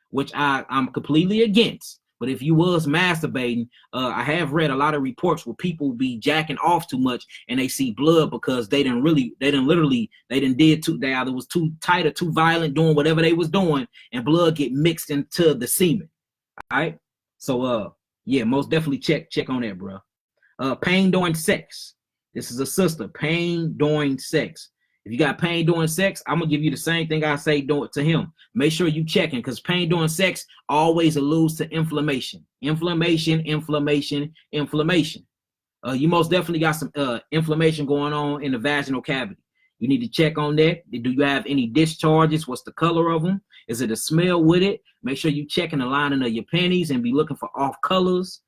which I'm completely against, but if you was masturbating, I have read a lot of reports where people be jacking off too much and they see blood because they either was too tight or too violent doing whatever they was doing, and blood get mixed into the semen. All right. So yeah, most definitely check on that, bro. Pain during sex. This is a sister. Pain during sex. If you got pain during sex, I'm going to give you the same thing I say to him. Make sure you checking, because pain during sex always alludes to inflammation. Inflammation. You most definitely got some inflammation going on in the vaginal cavity. You need to check on that. Do you have any discharges? What's the color of them? Is it a smell with it? Make sure you checking the lining of your panties and be looking for off colors.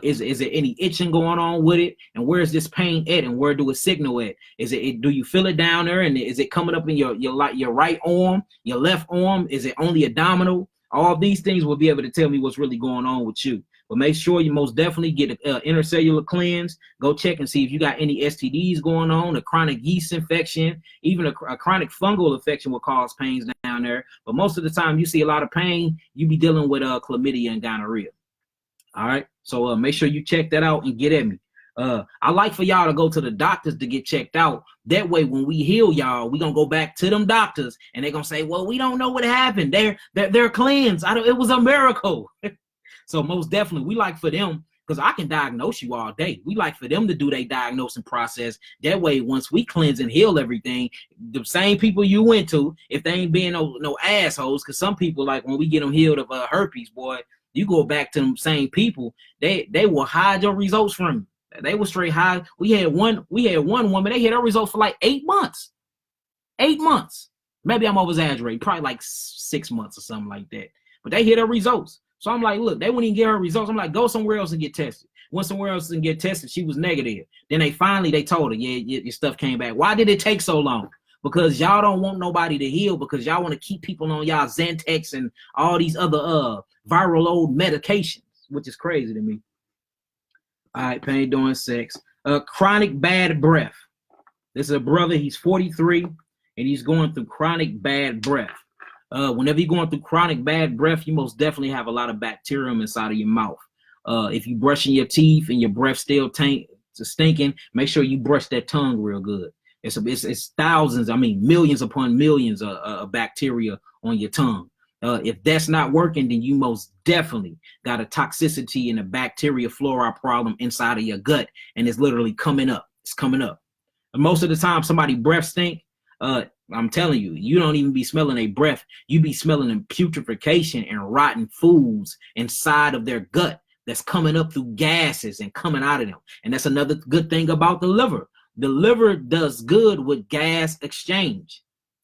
Is there any itching going on with it? And where is this pain at? And where do it signal at? Do you feel it down there? And is it coming up in your right arm, your left arm? Is it only abdominal? All these things will be able to tell me what's really going on with you. But make sure you most definitely get an intercellular cleanse. Go check and see if you got any STDs going on, a chronic yeast infection, even a chronic fungal infection will cause pains down there. But most of the time you see a lot of pain, you be dealing with chlamydia and gonorrhea. All right. So make sure you check that out and get at me. I like for y'all to go to the doctors to get checked out. That way, when we heal y'all, we gonna go back to them doctors and they're gonna say, well, we don't know what happened. They're cleansed. It was a miracle. So most definitely we like for them, because I can diagnose you all day. We like for them to do their diagnosing process. That way, once we cleanse and heal everything, the same people you went to, if they ain't being no assholes, because some people, like when we get them healed of herpes, boy, you go back to them same people, they will hide your results from you. They will straight hide. We had one woman, they had her results for like 8 months. 8 months. Maybe I'm over exaggerating, probably like 6 months or something like that. But they hit her results. So I'm like, look, they wouldn't even get her results. I'm like, go somewhere else and get tested. Went somewhere else and get tested. She was negative. Then they told her, yeah, your stuff came back. Why did it take so long? Because y'all don't want nobody to heal, because y'all want to keep people on y'all Xantex and all these other viral load medications, which is crazy to me. All right, pain during sex. Chronic bad breath. This is a brother, he's 43, and he's going through chronic bad breath. Whenever you're going through chronic bad breath, you most definitely have a lot of bacterium inside of your mouth. If you're brushing your teeth and your breath still stinking, make sure you brush that tongue real good. It's thousands, I mean, millions upon millions of bacteria on your tongue. If that's not working, then you most definitely got a toxicity and a bacteria flora problem inside of your gut, and it's literally coming up. It's coming up. And most of the time, somebody breath stink. I'm telling you, you don't even be smelling a breath. You be smelling putrefaction and rotten foods inside of their gut that's coming up through gases and coming out of them. And that's another good thing about the liver. The liver does good with gas exchange,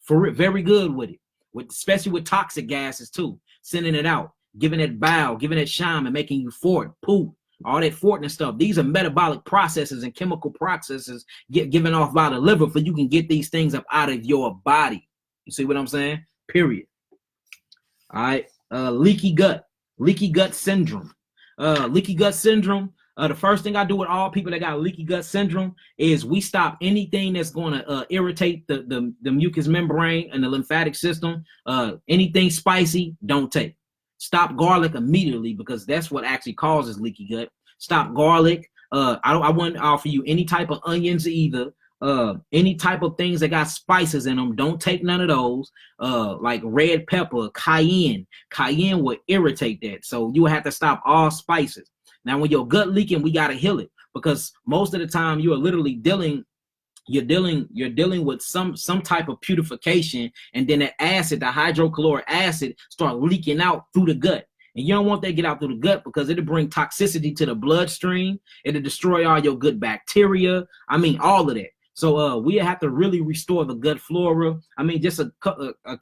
very good with it, especially with toxic gases too, sending it out, giving it bile, giving it shine, and making you fart, poop, all that farting and stuff. These are metabolic processes and chemical processes given off by the liver for you can get these things up out of your body. You see what I'm saying? Period. All right. Leaky gut syndrome. Leaky gut syndrome. The first thing I do with all people that got leaky gut syndrome is we stop anything that's going to irritate the mucous membrane and the lymphatic system. Anything spicy, don't take. Stop garlic immediately because that's what actually causes leaky gut. Stop garlic. I wouldn't offer you any type of onions either. Any type of things that got spices in them, don't take none of those. Like red pepper, cayenne. Cayenne will irritate that. So you will have to stop all spices. Now, when your gut leaking, we got to heal it because most of the time you are literally dealing with some type of putrefaction, and then the acid, the hydrochloric acid, start leaking out through the gut. And you don't want that to get out through the gut because it'll bring toxicity to the bloodstream. It'll destroy all your good bacteria. I mean, all of that. So we have to really restore the gut flora. I mean, just a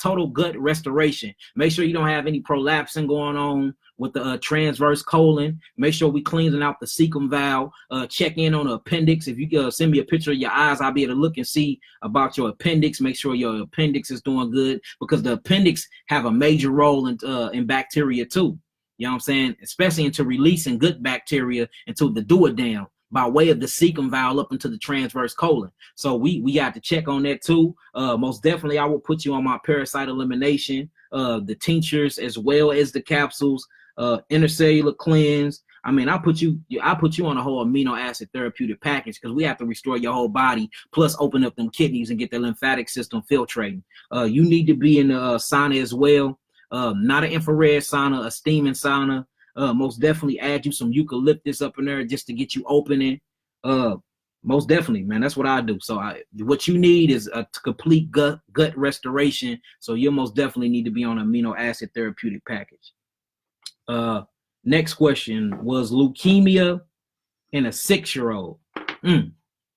total gut restoration. Make sure you don't have any prolapsing going on with the transverse colon. Make sure we cleaning out the cecum valve. Check in on the appendix. If you send me a picture of your eyes, I'll be able to look and see about your appendix. Make sure your appendix is doing good because the appendix have a major role in bacteria too. You know what I'm saying? Especially into releasing good bacteria into the duodenum by way of the cecum valve up into the transverse colon. So we got to check on that too. Most definitely, I will put you on my parasite elimination, the tinctures as well as the capsules. Intercellular cleanse. I mean, I put you on a whole amino acid therapeutic package because we have to restore your whole body, plus open up them kidneys and get the lymphatic system filtrating. You need to be in the sauna as well. Not an infrared sauna, a steaming sauna. Most definitely add you some eucalyptus up in there just to get you opening. Most definitely, man. That's what I do. So what you need is a complete gut restoration. So you'll most definitely need to be on an amino acid therapeutic package. Next question was leukemia in a 6-year-old.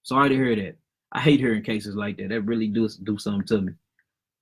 Sorry to hear that. I hate hearing cases like that. That really do something to me.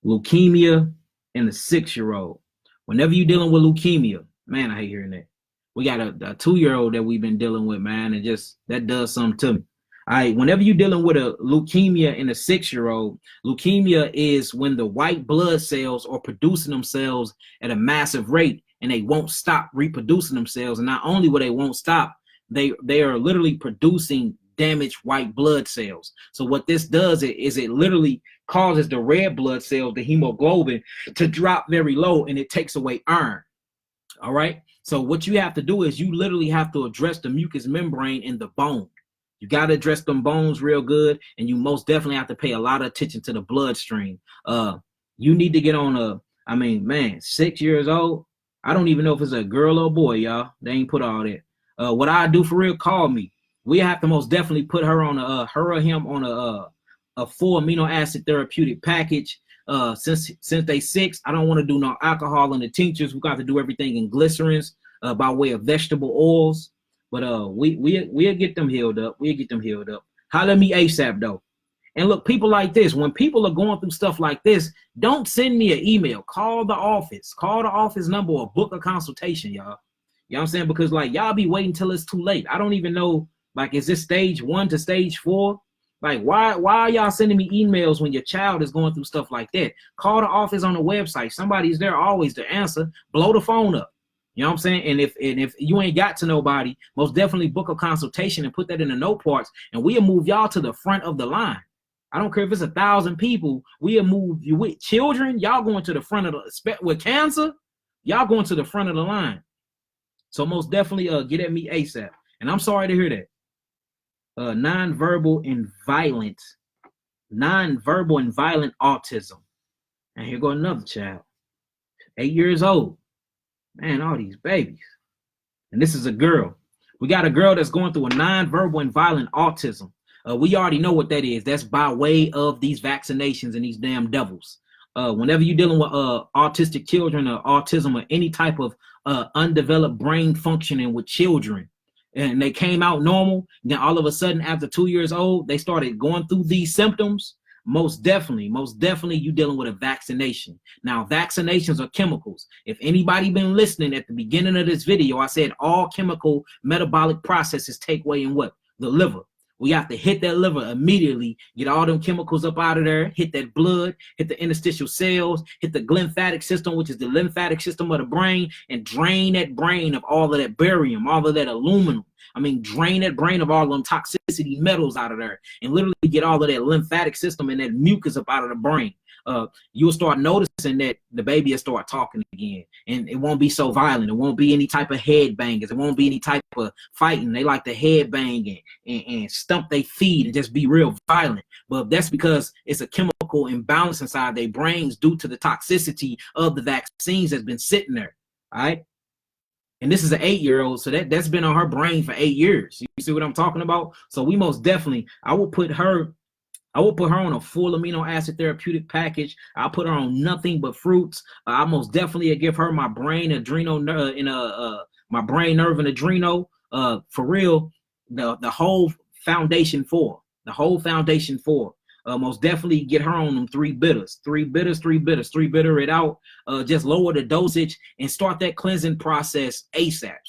Leukemia in a 6-year-old. Whenever you're dealing with leukemia, man, I hate hearing that. We got a 2-year-old that we've been dealing with, man, and just that does something to me. All right, whenever you're dealing with a leukemia in a 6-year-old, leukemia is when the white blood cells are producing themselves at a massive rate and they won't stop reproducing themselves. And not only will they won't stop, they are literally producing damaged white blood cells. So what this does is it literally causes the red blood cells, the hemoglobin, to drop very low, and it takes away iron. All right. So what you have to do is you literally have to address the mucous membrane in the bone. You got to address them bones real good, and you most definitely have to pay a lot of attention to the bloodstream. You need to get on 6 years old. I don't even know if it's a girl or a boy, y'all. They ain't put all that. What I do for real, call me. We have to most definitely put her on her or him on a full amino acid therapeutic package. Since they 6, I don't want to do no alcohol in the tinctures. We got to do everything in glycerins by way of vegetable oils. But we'll get them healed up. Holler at me ASAP though. And look, people like this, when people are going through stuff like this, don't send me an email. Call the office. Call the office number or book a consultation, y'all. You know what I'm saying? Because like y'all be waiting till it's too late. I don't even know, like, is this stage 1 to stage 4? Like, why are y'all sending me emails when your child is going through stuff like that? Call the office on the website. Somebody's there always to answer. Blow the phone up. You know what I'm saying? And if you ain't got to nobody, most definitely book a consultation and put that in the note parts, and we'll move y'all to the front of the line. I don't care if it's 1,000 people. We'll move you with children. Y'all going to the front of the, with cancer, y'all going to the front of the line. So most definitely get at me ASAP. And I'm sorry to hear that. Nonverbal and violent autism. And here go another child, 8 years old. Man, all these babies. And this is a girl. We got a girl that's going through a nonverbal and violent autism. We already know what that is. That's by way of these vaccinations and these damn devils. Whenever you're dealing with autistic children or autism or any type of undeveloped brain functioning with children, and they came out normal, then all of a sudden after 2 years old, they started going through these symptoms. Most definitely, you dealing with a vaccination. Now, vaccinations are chemicals. If anybody been listening at the beginning of this video, I said all chemical metabolic processes take way in what? The liver. We have to hit that liver immediately, get all them chemicals up out of there, hit that blood, hit the interstitial cells, hit the glymphatic system, which is the lymphatic system of the brain, and drain that brain of all of that barium, all of that aluminum. I mean, drain that brain of all of them toxicity metals out of there, and literally get all of that lymphatic system and that mucus up out of the brain. You'll start noticing that the baby will start talking again, and it won't be so violent. It won't be any type of head bangers. It won't be any type of fighting. They like to head bang and stump their feet and just be real violent. But that's because it's a chemical imbalance inside their brains due to the toxicity of the vaccines that's been sitting there. All right. And this is an 8-year-old, so that's been on her brain for 8 years. You see what I'm talking about? So we most definitely, I will put her on a full amino acid therapeutic package. I'll put her on nothing but fruits. I most definitely give her my brain adrenal my brain nerve and adrenal. For real, the whole foundation for. Most definitely get her on them three bitters it out. Just lower the dosage and start that cleansing process ASAP.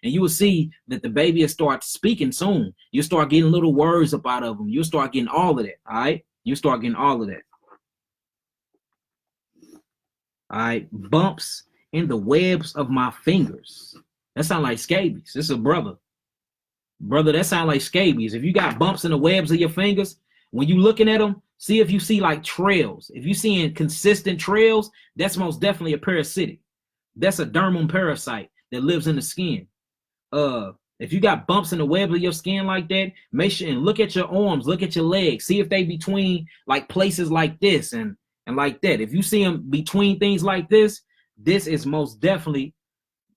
And you will see that the baby will start speaking soon. You'll start getting little words up out of them. You'll start getting all of that. All right. All right. Bumps in the webs of my fingers. That sounds like scabies. This is a brother. That sounds like scabies. If you got bumps in the webs of your fingers, when you looking at them, see if you see like trails. If you seeing consistent trails, that's most definitely a parasitic. That's a dermal parasite that lives in the skin. If you got bumps in the web of your skin like that, make sure and look at your arms, look at your legs, see if they between like places like this and like that. If you see them between things like this, this is most definitely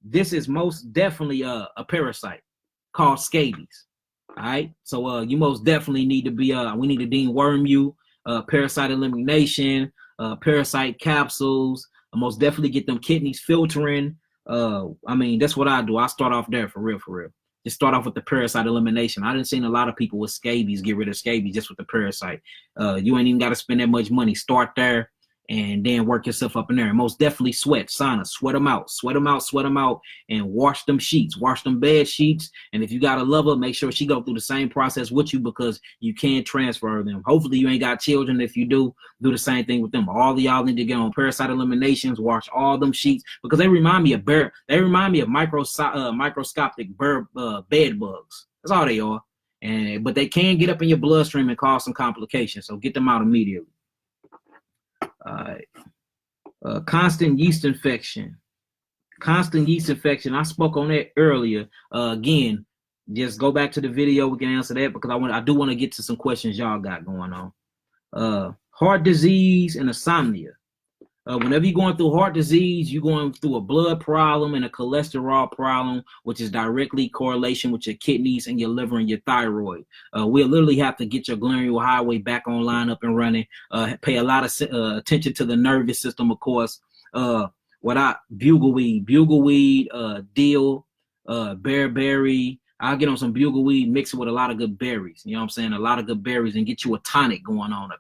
a parasite called scabies. All right, so you most definitely need to be we need to deworm you, parasite elimination, parasite capsules, most definitely get them kidneys filtering. I mean, that's what I do. I start off there for real. Just start off with the parasite elimination. I done seen a lot of people with scabies get rid of scabies just with the parasite. You ain't even got to spend that much money. Start there and then work yourself up in there. And most definitely sweat, sauna, sweat them out, and wash them sheets, wash them bed sheets. And if you got a lover, make sure she go through the same process with you, because you can't transfer them. Hopefully you ain't got children. If you do the same thing with them. All of y'all need to get on parasite eliminations, wash all them sheets, because they remind me of microscopic bed bugs. That's all they are. But they can get up in your bloodstream and cause some complications. So get them out immediately. Constant yeast infection. I spoke on that earlier. Again, just go back to the video. We can answer that, because I do want to get to some questions y'all got going on. Heart disease and insomnia. Whenever you're going through heart disease, you're going through a blood problem and a cholesterol problem, which is directly correlation with your kidneys and your liver and your thyroid. We'll literally have to get your glomerular highway back online, up and running. Pay a lot of attention to the nervous system, of course. Bugleweed, dill, bearberry. I'll get on some bugleweed, mix it with a lot of good berries. You know what I'm saying? A lot of good berries, and get you a tonic going on.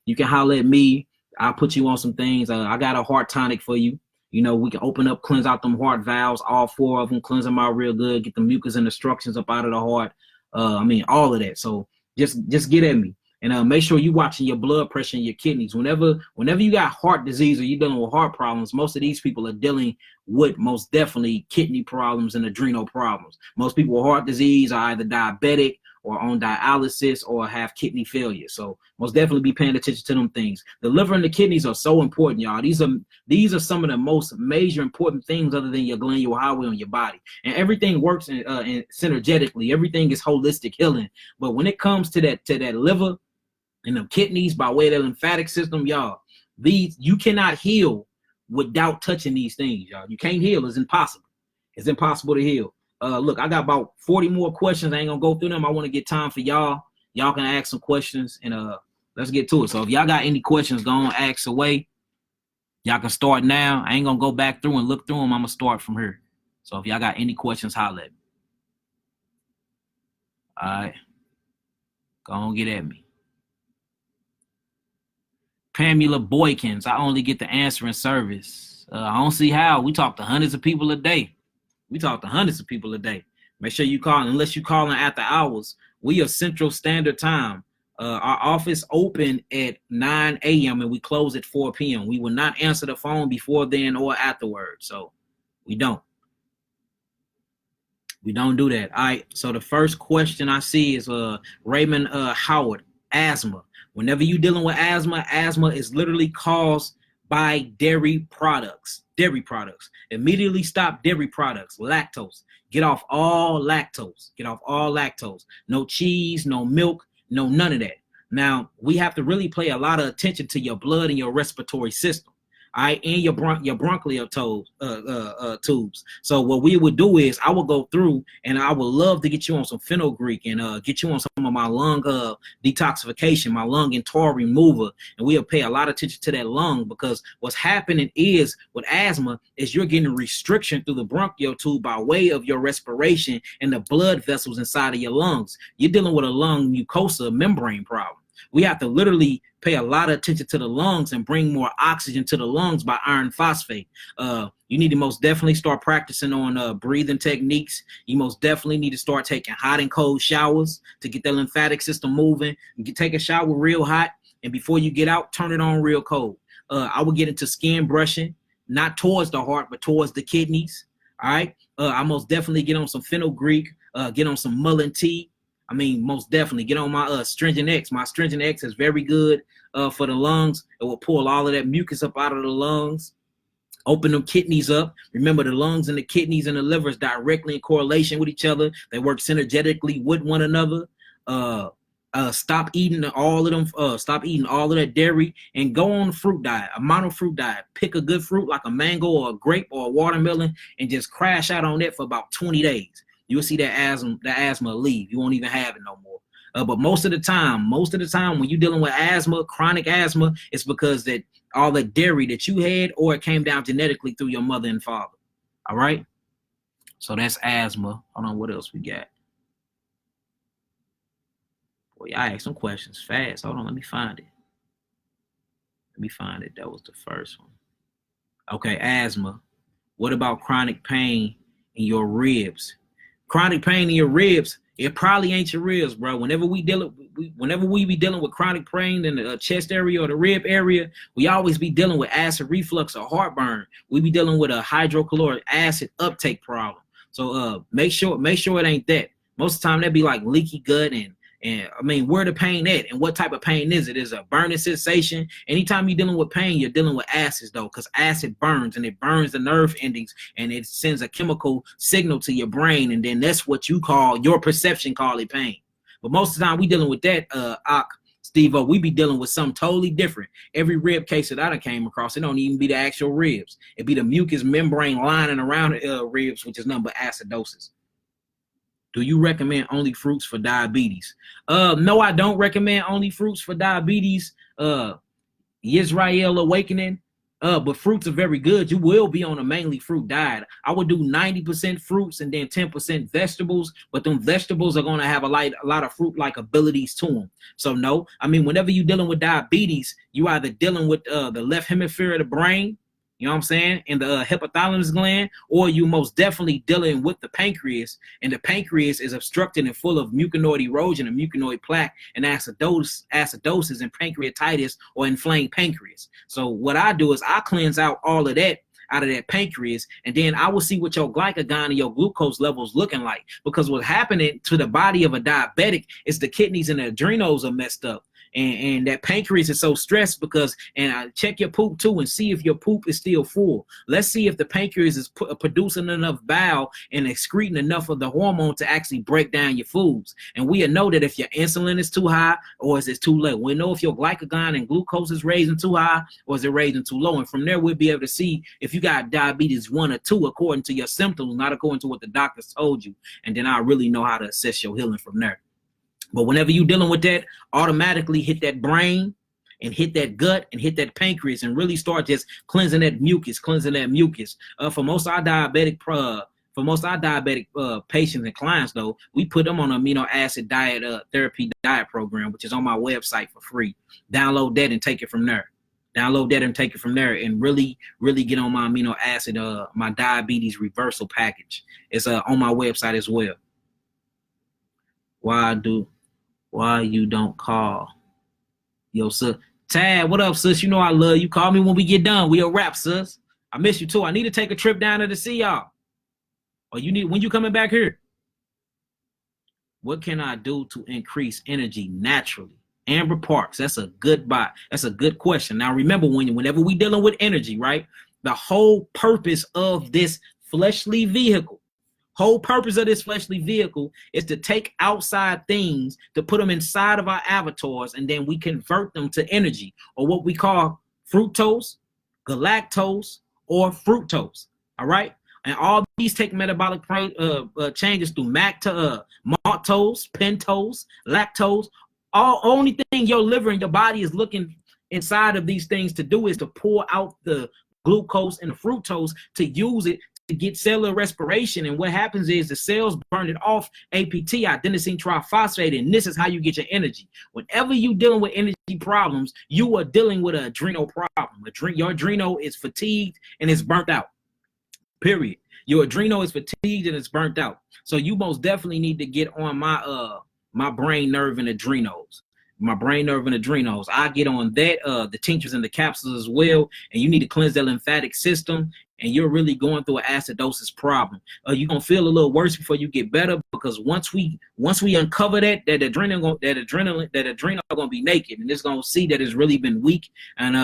You can holler at me. I'll put you on some things. I got a heart tonic for you. You know, we can open up, cleanse out them heart valves, all 4 of them, cleanse them out real good, get the mucus and obstructions up out of the heart. I mean, all of that. So just get at me. And make sure you watching your blood pressure and your kidneys. Whenever you got heart disease or you're dealing with heart problems, most of these people are dealing with most definitely kidney problems and adrenal problems. Most people with heart disease are either diabetic or on dialysis or have kidney failure. So most definitely be paying attention to them things. The liver and the kidneys are so important, y'all. These are some of the most major important things other than your glandular highway on your body. And everything works in synergetically. Everything is holistic healing. But when it comes to that liver and the kidneys by way of the lymphatic system, y'all, you cannot heal without touching these things, y'all. You can't heal. It's impossible. It's impossible to heal. Look, I got about 40 more questions. I ain't gonna go through them. I want to get time for y'all. Y'all can ask some questions, and let's get to it. So if y'all got any questions, go on, ask away. Y'all can start now. I ain't gonna go back through and look through them. I'm gonna start from here. So if y'all got any questions, holler at me. All right, go on, get at me. Pamela Boykins, I only get the answering service. I don't see how. We talk to hundreds of people a day. Make sure you call, unless you calling after hours. We are Central Standard Time. Our office open at 9 a.m. and we close at 4 p.m. We will not answer the phone before then or afterwards. So we don't do that. All right. So the first question I see is Raymond Howard, asthma. Whenever you're dealing with asthma is literally caused by dairy products. Immediately stop dairy products. Lactose. Get off all lactose. No cheese, no milk, no none of that. Now, we have to really pay a lot of attention to your blood and your respiratory system. All right, and your bronchial tubes. So what we would do is I would go through and I would love to get you on some fenugreek and get you on some of my lung detoxification, my lung and tar remover, and we'll pay a lot of attention to that lung, because what's happening is with asthma is you're getting restriction through the bronchial tube by way of your respiration and the blood vessels inside of your lungs. You're dealing with a lung mucosa membrane problem. We have to literally pay a lot of attention to the lungs and bring more oxygen to the lungs by iron phosphate. You need to most definitely start practicing on breathing techniques. You most definitely need to start taking hot and cold showers to get the lymphatic system moving. You can take a shower real hot, and before you get out, turn it on real cold. I will get into skin brushing, not towards the heart, but towards the kidneys. All right. I most definitely get on some fenugreek, get on some mullein tea. I mean, most definitely get on my Astringent X. My Astringent X is very good for the lungs. It will pull all of that mucus up out of the lungs, open them kidneys up. Remember, the lungs and the kidneys and the liver is directly in correlation with each other. They work synergetically with one another. Stop eating all of them. Stop eating all of that dairy and go on a fruit diet, a mono fruit diet. Pick a good fruit like a mango or a grape or a watermelon and just crash out on that for about 20 days. You'll see that asthma leave. You won't even have it no more. But most of the time when you're dealing with asthma, chronic asthma, it's because that all the dairy that you had, or it came down genetically through your mother and father. All right. So that's asthma. Hold on. What else we got? Boy, I asked some questions fast. Hold on. Let me find it. That was the first one. Okay. Asthma. What about chronic pain in your ribs? Chronic pain in your ribs, it probably ain't your ribs, bro. Whenever we be dealing with chronic pain in the chest area or the rib area, we always be dealing with acid reflux or heartburn. We be dealing with a hydrochloric acid uptake problem. So make sure it ain't that. Most of the time that be like leaky gut and I mean, where the pain at and what type of pain is it? Is it a burning sensation? Anytime you're dealing with pain, you're dealing with acids though, because acid burns and it burns the nerve endings and it sends a chemical signal to your brain, and then that's what your perception call it pain. But most of the time we dealing with that, Steve-O, we be dealing with something totally different. Every rib case that I done came across, it don't even be the actual ribs. It be the mucous membrane lining around the ribs, which is nothing but acidosis. Do you recommend only fruits for diabetes? No, I don't recommend only fruits for diabetes. Israel Awakening. But fruits are very good. You will be on a mainly fruit diet. I would do 90% fruits and then 10% vegetables, but them vegetables are going to have a lot of fruit-like abilities to them. So no, I mean, whenever you're dealing with diabetes, you either dealing with the left hemisphere of the brain, you know what I'm saying, in the hypothalamus gland, or you most definitely dealing with the pancreas, and the pancreas is obstructed and full of muconoid erosion and muconoid plaque and acidosis and pancreatitis or inflamed pancreas. So what I do is I cleanse out all of that out of that pancreas, and then I will see what your glycagon and your glucose levels looking like. Because what's happening to the body of a diabetic is the kidneys and the adrenals are messed up. And that pancreas is so stressed because, and I check your poop too and see if your poop is still full. Let's see if the pancreas is producing enough bile and excreting enough of the hormone to actually break down your foods. And we know that if your insulin is too high or is it too low. We know if your glycagon and glucose is raising too high or is it raising too low. And from there, we'll be able to see if you got diabetes 1 or 2 according to your symptoms, not according to what the doctors told you. And then I really know how to assess your healing from there. But whenever you're dealing with that, automatically hit that brain and hit that gut and hit that pancreas and really start just cleansing that mucus. For most of our diabetic patients and clients, though, we put them on amino acid diet therapy diet program, which is on my website for free. Download that and take it from there. And really get on my amino acid, my diabetes reversal package. It's on my website as well. Why you don't call? Yo, sis. Tad, what up, sis? You know I love you. Call me when we get done. We'll wrap, sis. I miss you too. I need to take a trip down there to see y'all. Or when you coming back here? What can I do to increase energy naturally? Amber Parks, that's a good buy. That's a good question. Now remember, whenever we dealing with energy, right? The whole purpose of this fleshly vehicle is to take outside things, to put them inside of our avatars, and then we convert them to energy, or what we call fructose, galactose, or fructose. All right. And all these take metabolic changes through maltose, pentose, lactose. Only thing your liver and your body is looking inside of these things to do is to pour out the glucose and the fructose to use it to get cellular respiration. And what happens is the cells burn it off, APT, adenosine triphosphate, and this is how you get your energy. Whenever you're dealing with energy problems, you are dealing with an adrenal problem. Your adrenal is fatigued and it's burnt out. Period. Your adrenal is fatigued and it's burnt out. So you most definitely need to get on my brain, nerve, and adrenals. I get on that, the tinctures and the capsules as well. And you need to cleanse that lymphatic system. And you're really going through an acidosis problem. You're gonna feel a little worse before you get better, because once we uncover that adrenal gonna be naked, and it's gonna see that it's really been weak. And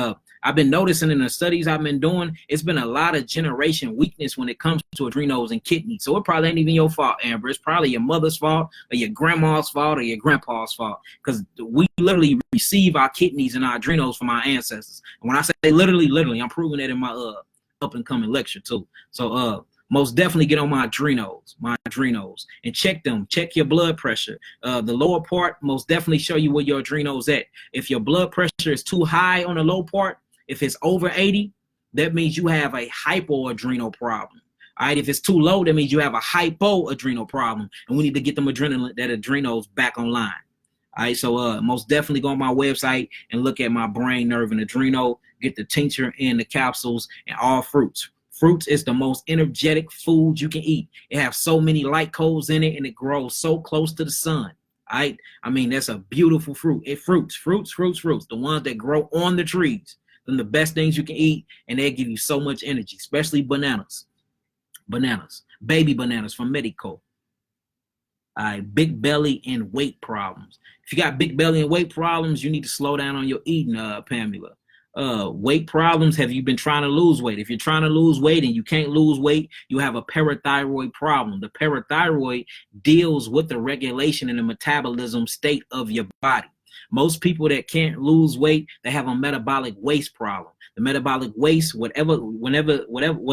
I've been noticing in the studies I've been doing, it's been a lot of generation weakness when it comes to adrenals and kidneys. So it probably ain't even your fault, Amber. It's probably your mother's fault, or your grandma's fault, or your grandpa's fault, because we literally receive our kidneys and our adrenals from our ancestors. And when I say literally, I'm proving that in my up and coming lecture too. So most definitely get on my adrenals, and check them. Check your blood pressure. The lower part most definitely show you where your adrenals at. If your blood pressure is too high on the low part, if it's over 80, that means you have a hypoadrenal problem. All right, if it's too low, that means you have a hypoadrenal problem, and we need to get them adrenals back online. All right, so most definitely go on my website and look at my brain, nerve, and adrenal. Get the tincture and the capsules and all fruits. Fruits is the most energetic food you can eat. It has so many light codes in it, and it grows so close to the sun. All right, I mean, that's a beautiful fruit. Fruits, the ones that grow on the trees. Them the best things you can eat, and they give you so much energy, especially bananas, baby bananas from Medico. All right, big belly and weight problems. If you got big belly and weight problems, you need to slow down on your eating, Pamela. Weight problems, have you been trying to lose weight? If you're trying to lose weight and you can't lose weight, you have a parathyroid problem. The parathyroid deals with the regulation and the metabolism state of your body. Most people that can't lose weight, they have a metabolic waste problem. The metabolic waste, what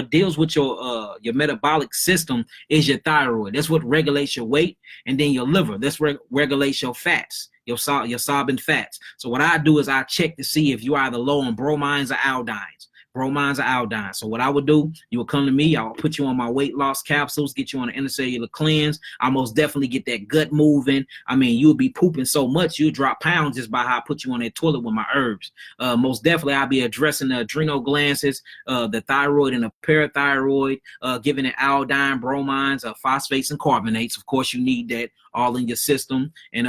deals with your metabolic system is your thyroid. That's what regulates your weight, and then your liver. That's what regulates your fats, your sorbent fats. So what I do is I check to see if you're either low on bromines or iodines. bromines or iodine. So what I would do, you would come to me, I'll put you on my weight loss capsules, get you on an intercellular cleanse. I most definitely get that gut moving. I mean, you'll be pooping so much, you'll drop pounds just by how I put you on that toilet with my herbs. Most definitely, I'll be addressing the adrenal glands, the thyroid and the parathyroid, giving it iodine, bromines, phosphates, and carbonates. Of course, you need that all in your system. And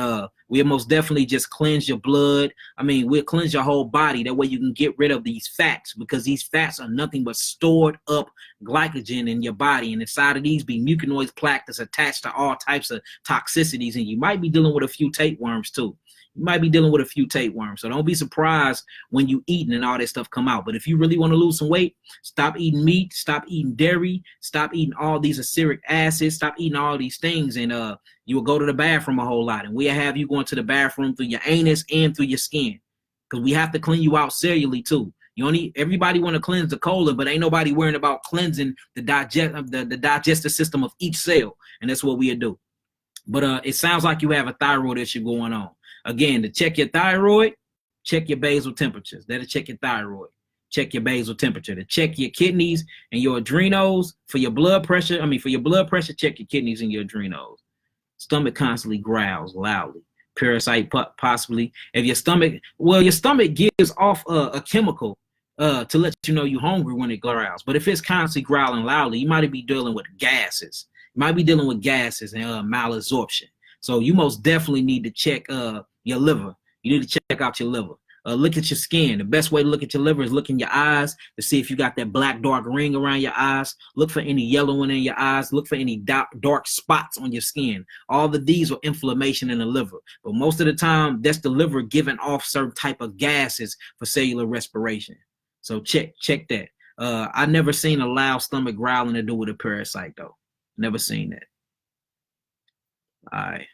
we'll most definitely just cleanse your blood. I mean, we'll cleanse your whole body. That way you can get rid of these fats, because these fats are nothing but stored up glycogen in your body. And inside of these be muconoid plaque that's attached to all types of toxicities. And you might be dealing with a few tapeworms too. You might be dealing with a few tapeworms. So don't be surprised when you eating and all that stuff come out. But if you really want to lose some weight, stop eating meat, stop eating dairy, stop eating all these acidic acids, stop eating all these things, and you will go to the bathroom a whole lot. And we'll have you going to the bathroom through your anus and through your skin, because we have to clean you out cellularly too. Everybody want to cleanse the colon, but ain't nobody worrying about cleansing the digestive system of each cell. And that's what we'll do. But it sounds like you have a thyroid issue going on. Again, to check your thyroid, check your basal temperatures. That'll check your thyroid. Check your basal temperature. To check your kidneys and your adrenals. For your blood pressure, check your kidneys and your adrenals. Stomach constantly growls loudly. Parasite possibly. If your stomach gives off a chemical to let you know you're hungry when it growls. But if it's constantly growling loudly, you might be dealing with gases. You might be dealing with gases and malabsorption. So you most definitely need to check your liver. You need to check out your liver. Look at your skin. The best way to look at your liver is look in your eyes to see if you got that black dark ring around your eyes. Look for any yellowing in your eyes. Look for any dark spots on your skin. All of these are inflammation in the liver. But most of the time, that's the liver giving off certain type of gases for cellular respiration. So check that. I never seen a loud stomach growling to do with a parasite though. Never seen that. All right.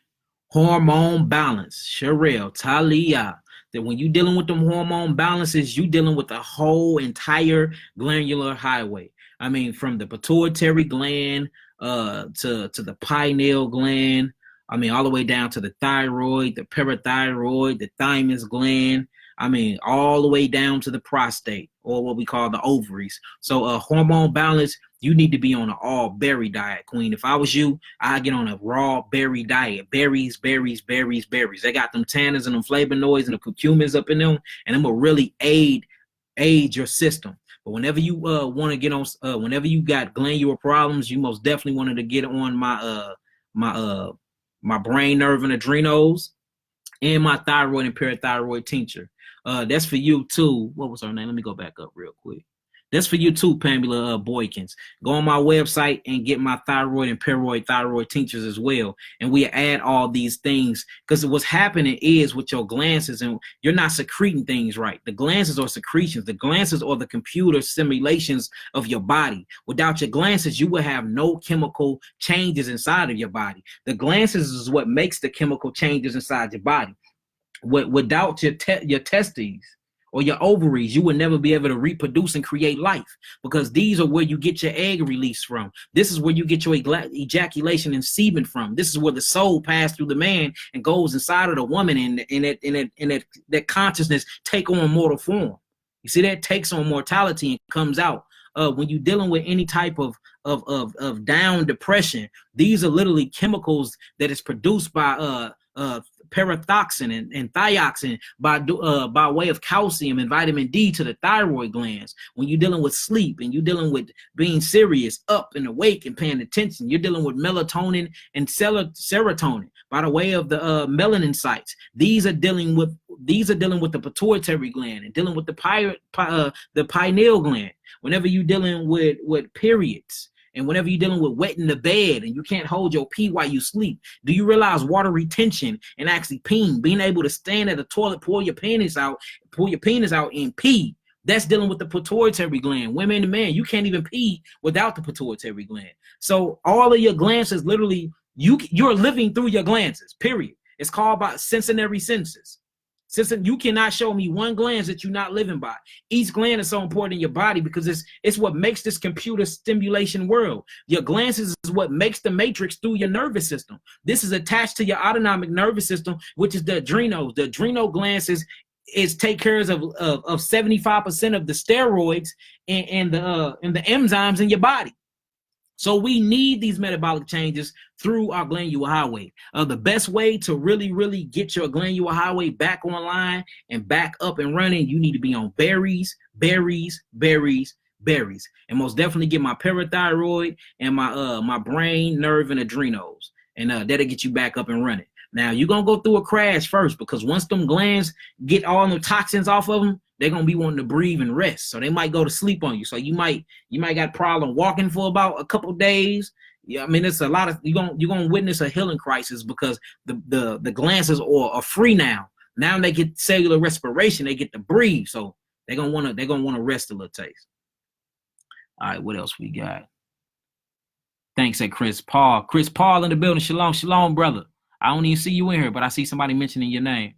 Hormone balance. Sherelle, Talia. That when you dealing with them hormone balances, you dealing with the whole entire glandular highway. I mean, from the pituitary gland to the pineal gland. I mean, all the way down to the thyroid, the parathyroid, the thymus gland. I mean, all the way down to the prostate, or what we call the ovaries. So hormone balance, you need to be on an all berry diet, Queen. If I was you, I'd get on a raw berry diet. Berries, berries, berries, berries. They got them tannins and them flavonoids and the curcumins up in them, and them will really aid your system. But whenever you want to get on, whenever you got glandular problems, you most definitely wanted to get on my brain, nerve, and adrenals, and my thyroid and parathyroid tincture. That's for you too. What was her name? Let me go back up real quick. That's for you too, Pamela Boykins. Go on my website and get my thyroid and parathyroid tinctures as well. And we add all these things, because what's happening is with your glands, and you're not secreting things right. The glands are secretions. The glands are the computer simulations of your body. Without your glands, you will have no chemical changes inside of your body. The glands is what makes the chemical changes inside your body. Without your testes or your ovaries, you would never be able to reproduce and create life, because these are where you get your egg release from. This is where you get your ejaculation and semen from. This is where the soul passes through the man and goes inside of the woman, and that consciousness take on mortal form. You see, that takes on mortality and comes out. When you're dealing with any type of down depression, these are literally chemicals that is produced by parathoxin and thioxin by way of calcium and vitamin D to the thyroid glands. When you're dealing with sleep and you're dealing with being serious, up and awake and paying attention, you're dealing with melatonin and serotonin by the way of the melanin sites. These are dealing with the pituitary gland and dealing with the pineal gland. Whenever you're dealing with periods, and whenever you're dealing with wetting the bed and you can't hold your pee while you sleep, do you realize water retention and actually peeing, being able to stand at the toilet, pull your penis out and pee? That's dealing with the pituitary gland. Women and men, you can't even pee without the pituitary gland. So all of your glands is literally, you're living through your glands, period. It's called by sensory senses. Since you cannot show me one gland that you're not living by. Each gland is so important in your body because it's what makes this computer stimulation world. Your glands is what makes the matrix through your nervous system. This is attached to your autonomic nervous system, which is the adrenals. The adrenal glands is take care of 75% of the steroids and the enzymes in your body. So we need these metabolic changes through our glandular highway. The best way to really get your glandular highway back online and back up and running, you need to be on berries, and most definitely get my parathyroid and my brain, nerve, and adrenals, and that'll get you back up and running. Now you're gonna go through a crash first, because once them glands get all the toxins off of them, they're gonna be wanting to breathe and rest. So they might go to sleep on you. So you might got problem walking for about a couple days. Yeah, I mean, it's a lot of you're gonna witness a healing crisis, because the glands are free now. Now they get cellular respiration, they get to breathe. So they're gonna wanna rest a little taste. All right, what else we got? Thanks, at Chris Paul. Chris Paul in the building. Shalom, brother. I don't even see you in here, but I see somebody mentioning your name.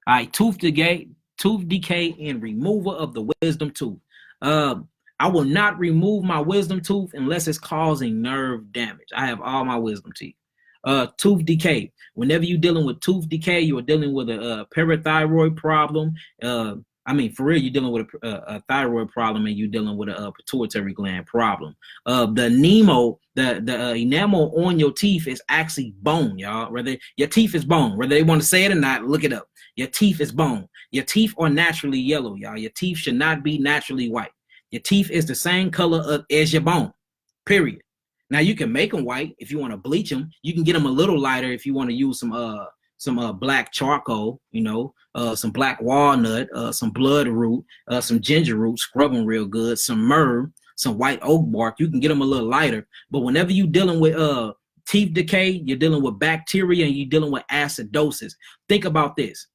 All right, tooth decay and removal of the wisdom tooth. I will not remove my wisdom tooth unless it's causing nerve damage. I have all my wisdom teeth. Tooth decay. Whenever you're dealing with tooth decay, you are dealing with a parathyroid problem. I mean, for real, you're dealing with a thyroid problem, and you're dealing with a pituitary gland problem. The enamel on your teeth is actually bone, y'all. Whether your teeth is bone, whether they want to say it or not, look it up. Your teeth is bone. Your teeth are naturally yellow, y'all. Your teeth should not be naturally white. Your teeth is the same color as your bone, period. Now, you can make them white if you want to bleach them. You can get them a little lighter if you want to use some black charcoal, some black walnut, some bloodroot, some ginger root, scrub them real good, some myrrh, some white oak bark. You can get them a little lighter. But whenever you're dealing with teeth decay, you're dealing with bacteria, and you're dealing with acidosis. Think about this.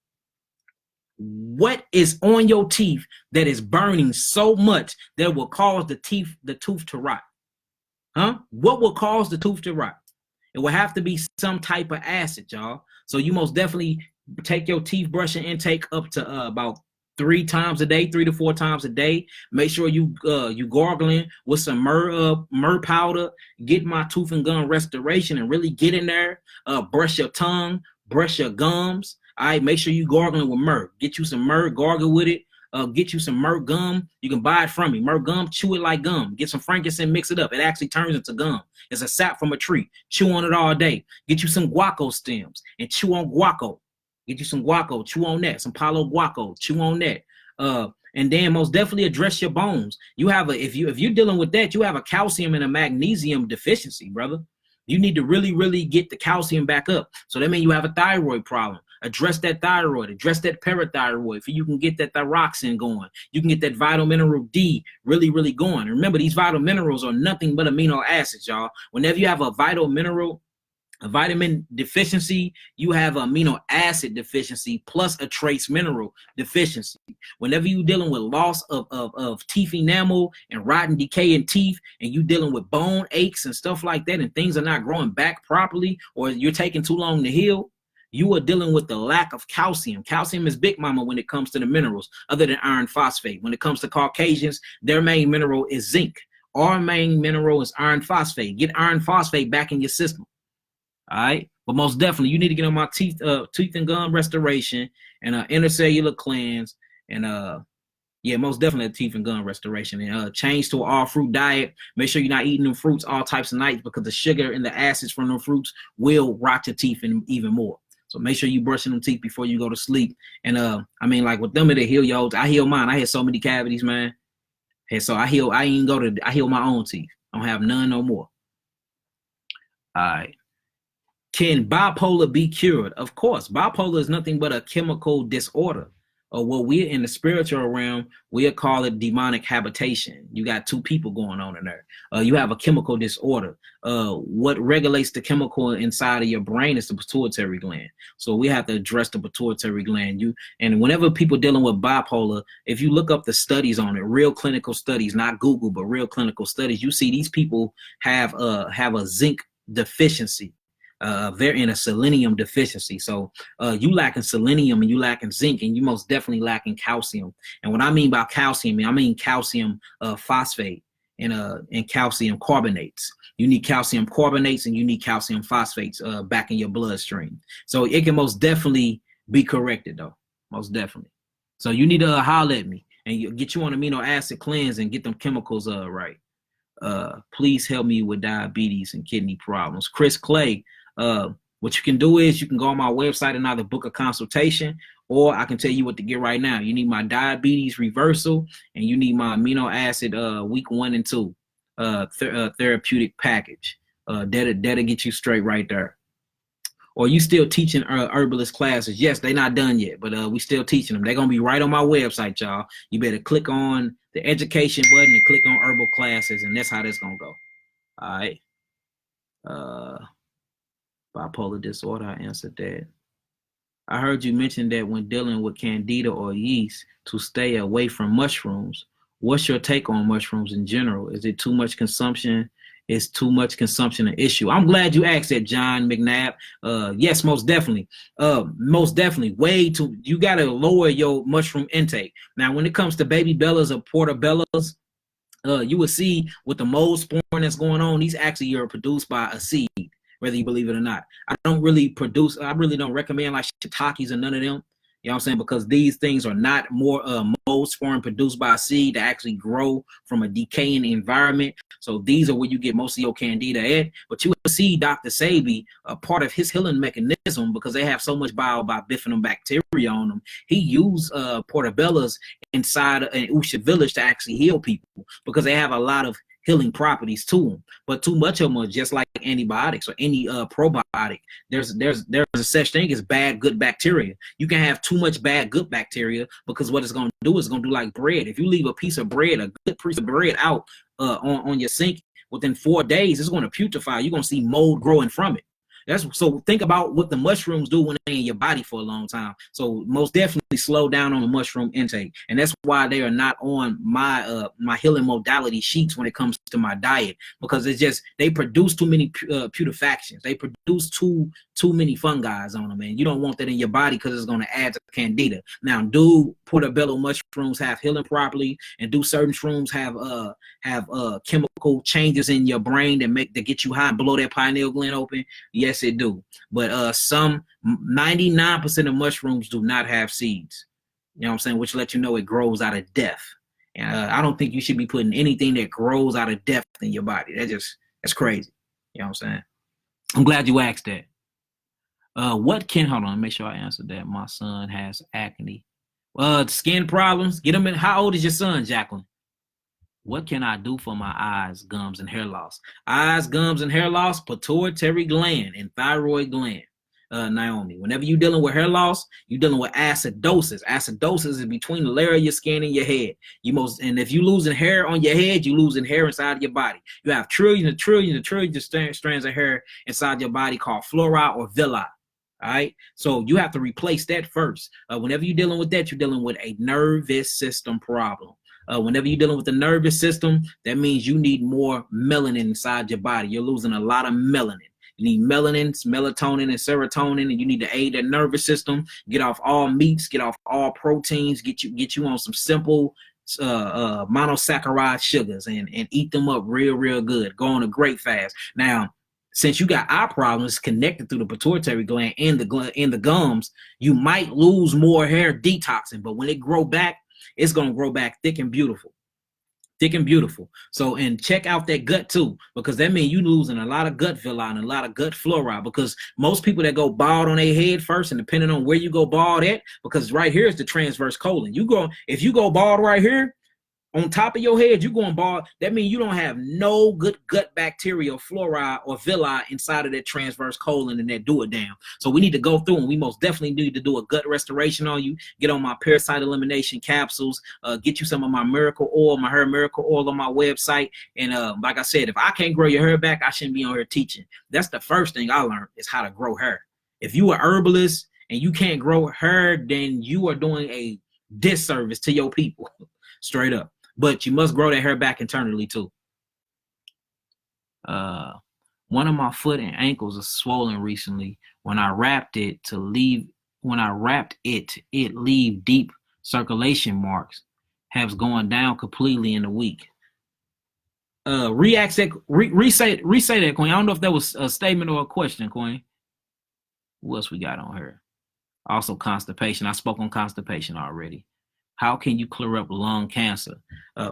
What is on your teeth that is burning so much that will cause the tooth to rot? What will cause the tooth to rot? It will have to be some type of acid, y'all. So you most definitely take your teeth brushing intake up to about 3 to 4 times a day. Make sure you gargling with some myrrh powder. Get my tooth and gum restoration and really get in there. Brush your tongue, brush your gums. All right, make sure you gargling with myrrh. Get you some myrrh, gargle with it. Get you some myrrh gum. You can buy it from me. Myrrh gum, chew it like gum. Get some frankincense, mix it up. It actually turns into gum. It's a sap from a tree. Chew on it all day. Get you some guaco stems and chew on guaco. Get you some guaco, chew on that. Some palo guaco, chew on that. And then most definitely address your bones. You have if you're dealing with that, you have a calcium and a magnesium deficiency, brother. You need to really get the calcium back up. So that means you have a thyroid problem. Address that thyroid, address that parathyroid, so you can get that thyroxine going. You can get that vital mineral D really going. And remember, these vital minerals are nothing but amino acids, y'all. Whenever you have a vitamin deficiency, you have amino acid deficiency plus a trace mineral deficiency. Whenever you're dealing with loss of teeth enamel and rotten decay in teeth, and you dealing with bone aches and stuff like that, and things are not growing back properly, or you're taking too long to heal, you are dealing with the lack of calcium. Calcium is big mama when it comes to the minerals, other than iron phosphate. When it comes to Caucasians, their main mineral is zinc. Our main mineral is iron phosphate. Get iron phosphate back in your system. All right. But most definitely, you need to get on my teeth and gum restoration and intercellular cleanse. And most definitely a teeth and gum restoration. And change to an all fruit diet. Make sure you're not eating them fruits all types of nights, because the sugar and the acids from them fruits will rot your teeth even more. So make sure you brushing them teeth before you go to sleep. And like with them, it'll heal yours. I heal mine. I had so many cavities, man. And so I heal my own teeth. I don't have none no more. All right. Can bipolar be cured? Of course. Bipolar is nothing but a chemical disorder. Or what we're in the spiritual realm, we'll call it demonic habitation. You got 2 people going on in there. You have a chemical disorder. What regulates the chemical inside of your brain is the pituitary gland. So we have to address the pituitary gland. And whenever people dealing with bipolar, if you look up the studies on it, real clinical studies, not Google, but real clinical studies, you see these people have a zinc deficiency. They're in a selenium deficiency. So you lacking selenium and you lacking zinc, and you most definitely lacking calcium. And what I mean by calcium, I mean calcium phosphate and calcium carbonates. You need calcium carbonates and you need calcium phosphates back in your bloodstream. So it can most definitely be corrected though. Most definitely. So you need to holler at me and get you on amino acid cleanse and get them chemicals right. Please help me with diabetes and kidney problems. Chris Clay, what you can do is you can go on my website and either book a consultation, or I can tell you what to get right now. You need my diabetes reversal, and you need my amino acid week 1 and 2 therapeutic package. That'll get you straight right there. Or you still teaching herbalist classes? Yes, they're not done yet, but we still teaching them. They're gonna be right on my website, y'all. You better click on the education button and click on herbal classes, and that's how that's gonna go. All right. Bipolar disorder, I answered that. I heard you mention that when dealing with candida or yeast to stay away from mushrooms. What's your take on mushrooms in general? Is it too much consumption? Is too much consumption an issue? I'm glad you asked that, John McNabb. Yes, most definitely. Most definitely. Way too. You got to lower your mushroom intake. Now, when it comes to baby bellas or portobellas, you will see with the mold spawn that's going on, these actually are produced by a seed, whether you believe it or not. I really don't recommend like shiitakes or none of them. You know what I'm saying? Because these things are not more mold spawn produced by a seed that actually grow from a decaying environment. So these are where you get most of your candida at. But you will see Dr. Sebi, a part of his healing mechanism, because they have so much bifidum bacteria on them, he used portobellas inside an Usha village to actually heal people, because they have a lot of healing properties to them. But too much of them are just like antibiotics or any probiotic. There's a such thing as bad good bacteria. You can have too much bad good bacteria, because what it's going to do is going to do like bread. If you leave a piece of bread, a good piece of bread out on your sink, within 4 days, it's going to putrefy. You're going to see mold growing from it. So think about what the mushrooms do when they're in your body for a long time. So most definitely slow down on the mushroom intake. And that's why they are not on my my healing modality sheets when it comes to my diet, because it's just, they produce too many putefactions. They produce too many fungi on them, and you don't want that in your body because it's going to add to candida. Now, do portobello mushrooms have healing properly, and do certain shrooms have chemical changes in your brain that get you high and blow that pineal gland open? Yes, it do. But some 99% of mushrooms do not have seeds. You know what I'm saying? Which lets you know it grows out of death. And I don't think you should be putting anything that grows out of death in your body. That's crazy. You know what I'm saying? I'm glad you asked that. Hold on, make sure I answered that. My son has acne. Skin problems. Get him in. How old is your son, Jacqueline? What can I do for my eyes, gums, and hair loss? Eyes, gums, and hair loss, pituitary gland and thyroid gland. Naomi, whenever you're dealing with hair loss, you're dealing with acidosis. Acidosis is between the layer of your skin and your head. And if you're losing hair on your head, you're losing hair inside of your body. You have trillions of strands of hair inside your body called flora or villi. All right. So you have to replace that first. Whenever you're dealing with that, you're dealing with a nervous system problem. Whenever you're dealing with the nervous system, that means you need more melanin inside your body. You're losing a lot of melanin. You need melanin, melatonin, and serotonin, and you need to aid that nervous system. Get off all meats, get off all proteins, get you on some simple monosaccharide sugars and eat them up real good. Go on a great fast. Now, since you got eye problems connected through the pituitary gland and the gums, you might lose more hair detoxing, but when it grow back, it's going to grow back thick and beautiful. So, and check out that gut too, because that means you losing a lot of gut villi and a lot of gut flora, because most people that go bald on their head first, and depending on where you go bald at, because right here is the transverse colon. If you go bald right here, on top of your head, you're going bald. That means you don't have no good gut bacteria, flora, or villi inside of that transverse colon and that do it down. So we need to go through, and we most definitely need to do a gut restoration on you. Get on my parasite elimination capsules. Get you some of my miracle oil, my hair miracle oil on my website. And like I said, if I can't grow your hair back, I shouldn't be on here teaching. That's the first thing I learned, is how to grow hair. If you are herbalist and you can't grow hair, then you are doing a disservice to your people, straight up. But you must grow that hair back internally too. One of my foot and ankles are swollen recently. When I wrapped it, it leave deep circulation marks. Has gone down completely in a week. Re-say that, Queen. I don't know if that was a statement or a question, Queen. What else we got on here? Also constipation. I spoke on constipation already. How can you clear up lung cancer?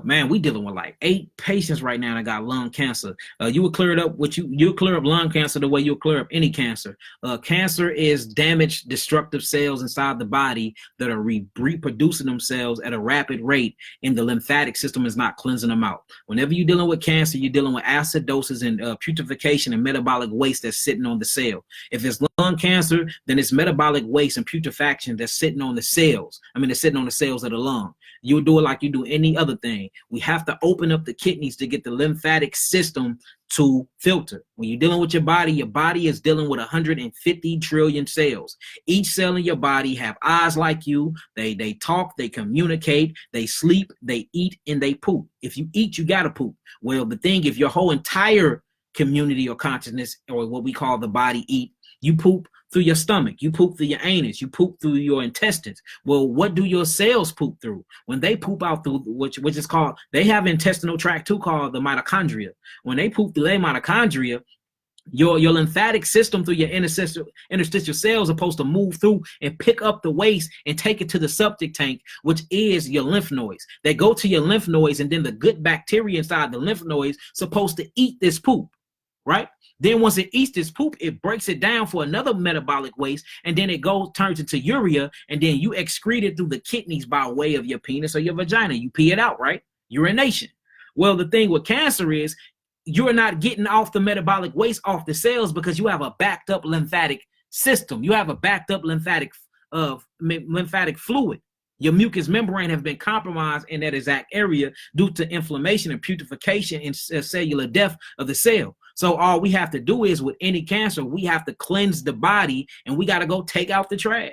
Man, we dealing with like 8 patients right now that got lung cancer. You would clear it up you'll clear up lung cancer the way you'll clear up any cancer. Cancer is damaged, destructive cells inside the body that are reproducing themselves at a rapid rate, and the lymphatic system is not cleansing them out. Whenever you're dealing with cancer, you're dealing with acidosis and putrefaction and metabolic waste that's sitting on the cell. If it's lung cancer, then it's metabolic waste and putrefaction that's sitting on the cells. It's sitting on the cells of the lung. You'll do it like you do any other thing. We have to open up the kidneys to get the lymphatic system to filter. When you're dealing with your body is dealing with 150 trillion cells. Each cell in your body have eyes like you. They talk, they communicate, they sleep, they eat, and they poop. If you eat, you gotta poop. Well, the thing, if your whole entire community or consciousness, or what we call the body, eat, you poop through your stomach, you poop through your anus, you poop through your intestines. Well, what do your cells poop through? When they poop out through, which is called, they have intestinal tract too, called the mitochondria. When they poop through their mitochondria, your lymphatic system through your interstitial cells are supposed to move through and pick up the waste and take it to the septic tank, which is your lymph nodes. They go to your lymph nodes, and then the good bacteria inside the lymph nodes supposed to eat this poop, right? Then once it eats this poop, it breaks it down for another metabolic waste, and then it turns into urea, and then you excrete it through the kidneys by way of your penis or your vagina. You pee it out, right? Urination. Well, the thing with cancer is you're not getting off the metabolic waste off the cells because you have a backed up lymphatic system. You have a backed up lymphatic fluid. Your mucous membrane has been compromised in that exact area due to inflammation and putrefaction and cellular death of the cell. So all we have to do is, with any cancer, we have to cleanse the body, and we got to go take out the trash.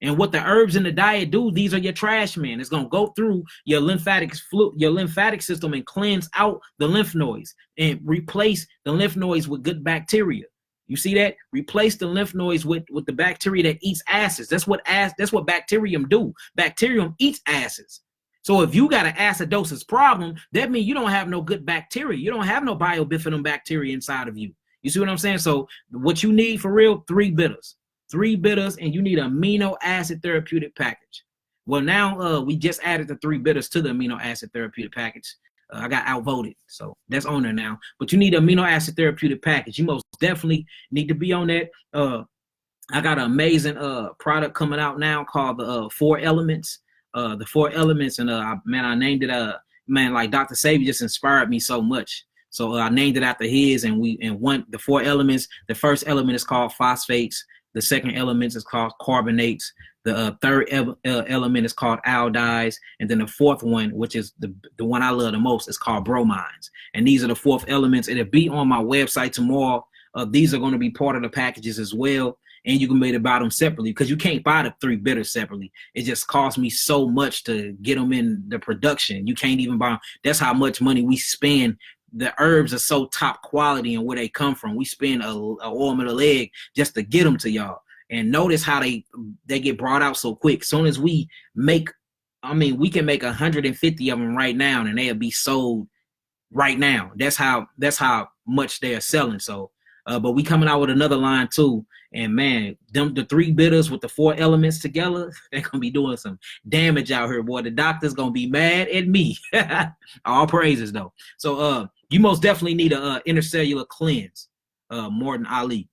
And what the herbs in the diet do, these are your trash men. It's going to go through your lymphatic system and cleanse out the lymph nodes and replace the lymph nodes with good bacteria. You see that? Replace the lymph nodes with the bacteria that eats acids. That's what bacterium do. Bacterium eats acids. So if you got an acidosis problem, that means you don't have no good bacteria. You don't have no bifidum bacteria inside of you. You see what I'm saying? So what you need for real, 3 bitters. 3 bitters, and you need an amino acid therapeutic package. Well, now we just added the 3 bitters to the amino acid therapeutic package. I got outvoted, so that's on there now. But you need an amino acid therapeutic package. You most definitely need to be on that. I got an amazing product coming out now called the 4 Elements. The 4 Elements, and I named it like Dr. Sabi just inspired me so much. So I named it after his, and the 4 elements. The first element is called phosphates. The second element is called carbonates. The third element is called aldehydes, and then the fourth one, which is the one I love the most, is called bromines. And these are the 4th elements. It'll be on my website tomorrow. These are going to be part of the packages as well. And you can maybe buy them separately, because you can't buy the 3 bitters separately. It just costs me so much to get them in the production. You can't even buy them. That's how much money we spend. The herbs are so top quality, and where they come from, we spend a arm and a leg just to get them to y'all. And notice how they get brought out so quick. Soon as we make, we can make 150 of them right now, and they'll be sold right now. That's how much they are selling. So, but we coming out with another line too. And man, the 3 bitters with the 4 elements together, they're gonna be doing some damage out here, boy. The doctor's gonna be mad at me. All praises though. So you most definitely need a intercellular cleanse. Morton Ali.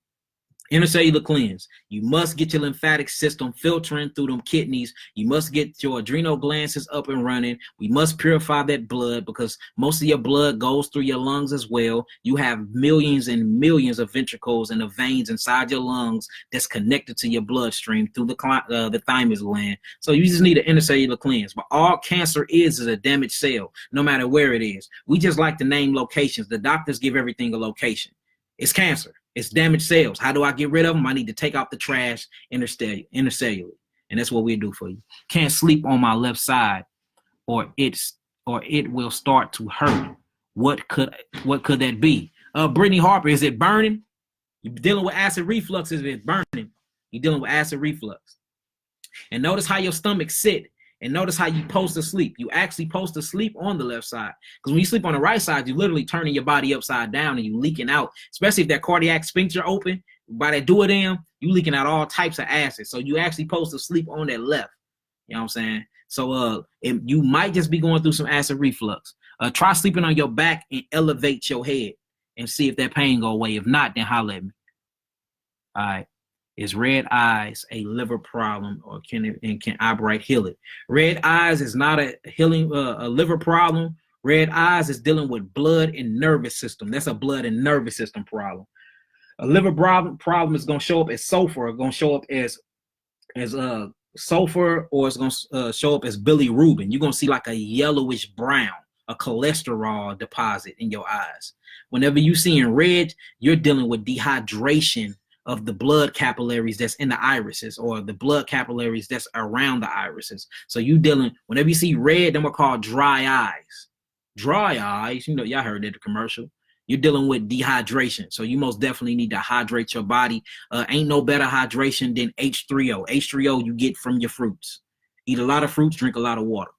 Intercellular cleanse. You must get your lymphatic system filtering through them kidneys. You must get your adrenal glands up and running. We must purify that blood, because most of your blood goes through your lungs as well. You have millions and millions of ventricles and the veins inside your lungs that's connected to your bloodstream through the thymus gland. So you just need an intercellular cleanse. But all cancer is a damaged cell, no matter where it is. We just like to name locations. The doctors give everything a location. It's cancer. It's damaged cells. How do I get rid of them? I need to take out the trash intercellularly. And that's what we do for you. Can't sleep on my left side, or it will start to hurt. What could that be? Brittany Harper, is it burning? You're dealing with acid reflux. Is it burning? You're dealing with acid reflux. And notice how your stomach sit. And notice how you supposed to sleep. You actually supposed to sleep on the left side. Because when you sleep on the right side, you're literally turning your body upside down and you leaking out. Especially if that cardiac sphincter open, by that duodenum, you leaking out all types of acid. So you actually supposed to sleep on that left. You know what I'm saying? So you might just be going through some acid reflux. Try sleeping on your back and elevate your head and see if that pain go away. If not, then holler at me. All right. Is red eyes a liver problem, or can Eyebright heal it? Red eyes is not a liver problem. Red eyes is dealing with blood and nervous system. That's a blood and nervous system problem. A liver problem is going to show up as sulfur. It's going to show up as sulfur, or it's going to show up as bilirubin. You're going to see like a yellowish brown, a cholesterol deposit in your eyes. Whenever you see in red, you're dealing with dehydration of the blood capillaries that's in the irises, or the blood capillaries that's around the irises. So you dealing, whenever you see red, them are called dry eyes. Dry eyes, you know, y'all heard that the commercial. You're dealing with dehydration. So you most definitely need to hydrate your body. Ain't no better hydration than H3O. H3O you get from your fruits. Eat a lot of fruits, drink a lot of water.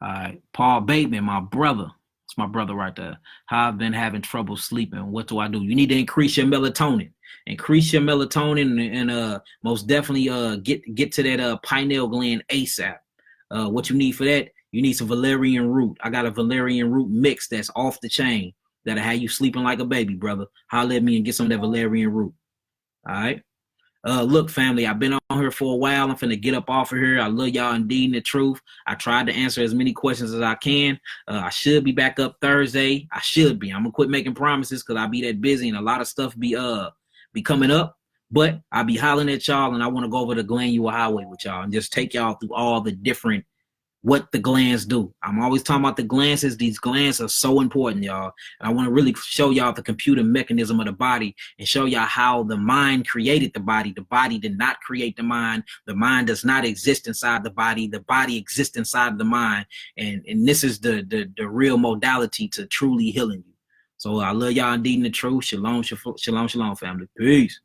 All right, Paul Bateman, my brother. It's my brother right there. How I've been having trouble sleeping. What do I do? You need to increase your melatonin. Increase your melatonin and most definitely get to that pineal gland ASAP. What you need for that? You need some valerian root. I got a valerian root mix that's off the chain that'll have you sleeping like a baby, brother. Holler at me and get some of that valerian root. All right. Look, family, I've been on here for a while. I'm finna get up off of here. I love y'all indeed in the truth. I tried to answer as many questions as I can. I should be back up Thursday. I should be. I'm gonna quit making promises because I be that busy and a lot of stuff be coming up. But I be hollering at y'all, and I want to go over the glandular highway with y'all and just take y'all through all the different what the glands do. I'm always talking about the glands. These glands are so important, y'all. And I want to really show y'all the computer mechanism of the body and show y'all how the mind created the body. The body did not create the mind. The mind does not exist inside the body. The body exists inside the mind. And this is the real modality to truly healing you. So I love y'all indeed in the truth. Shalom, shalom, shalom, family. Peace.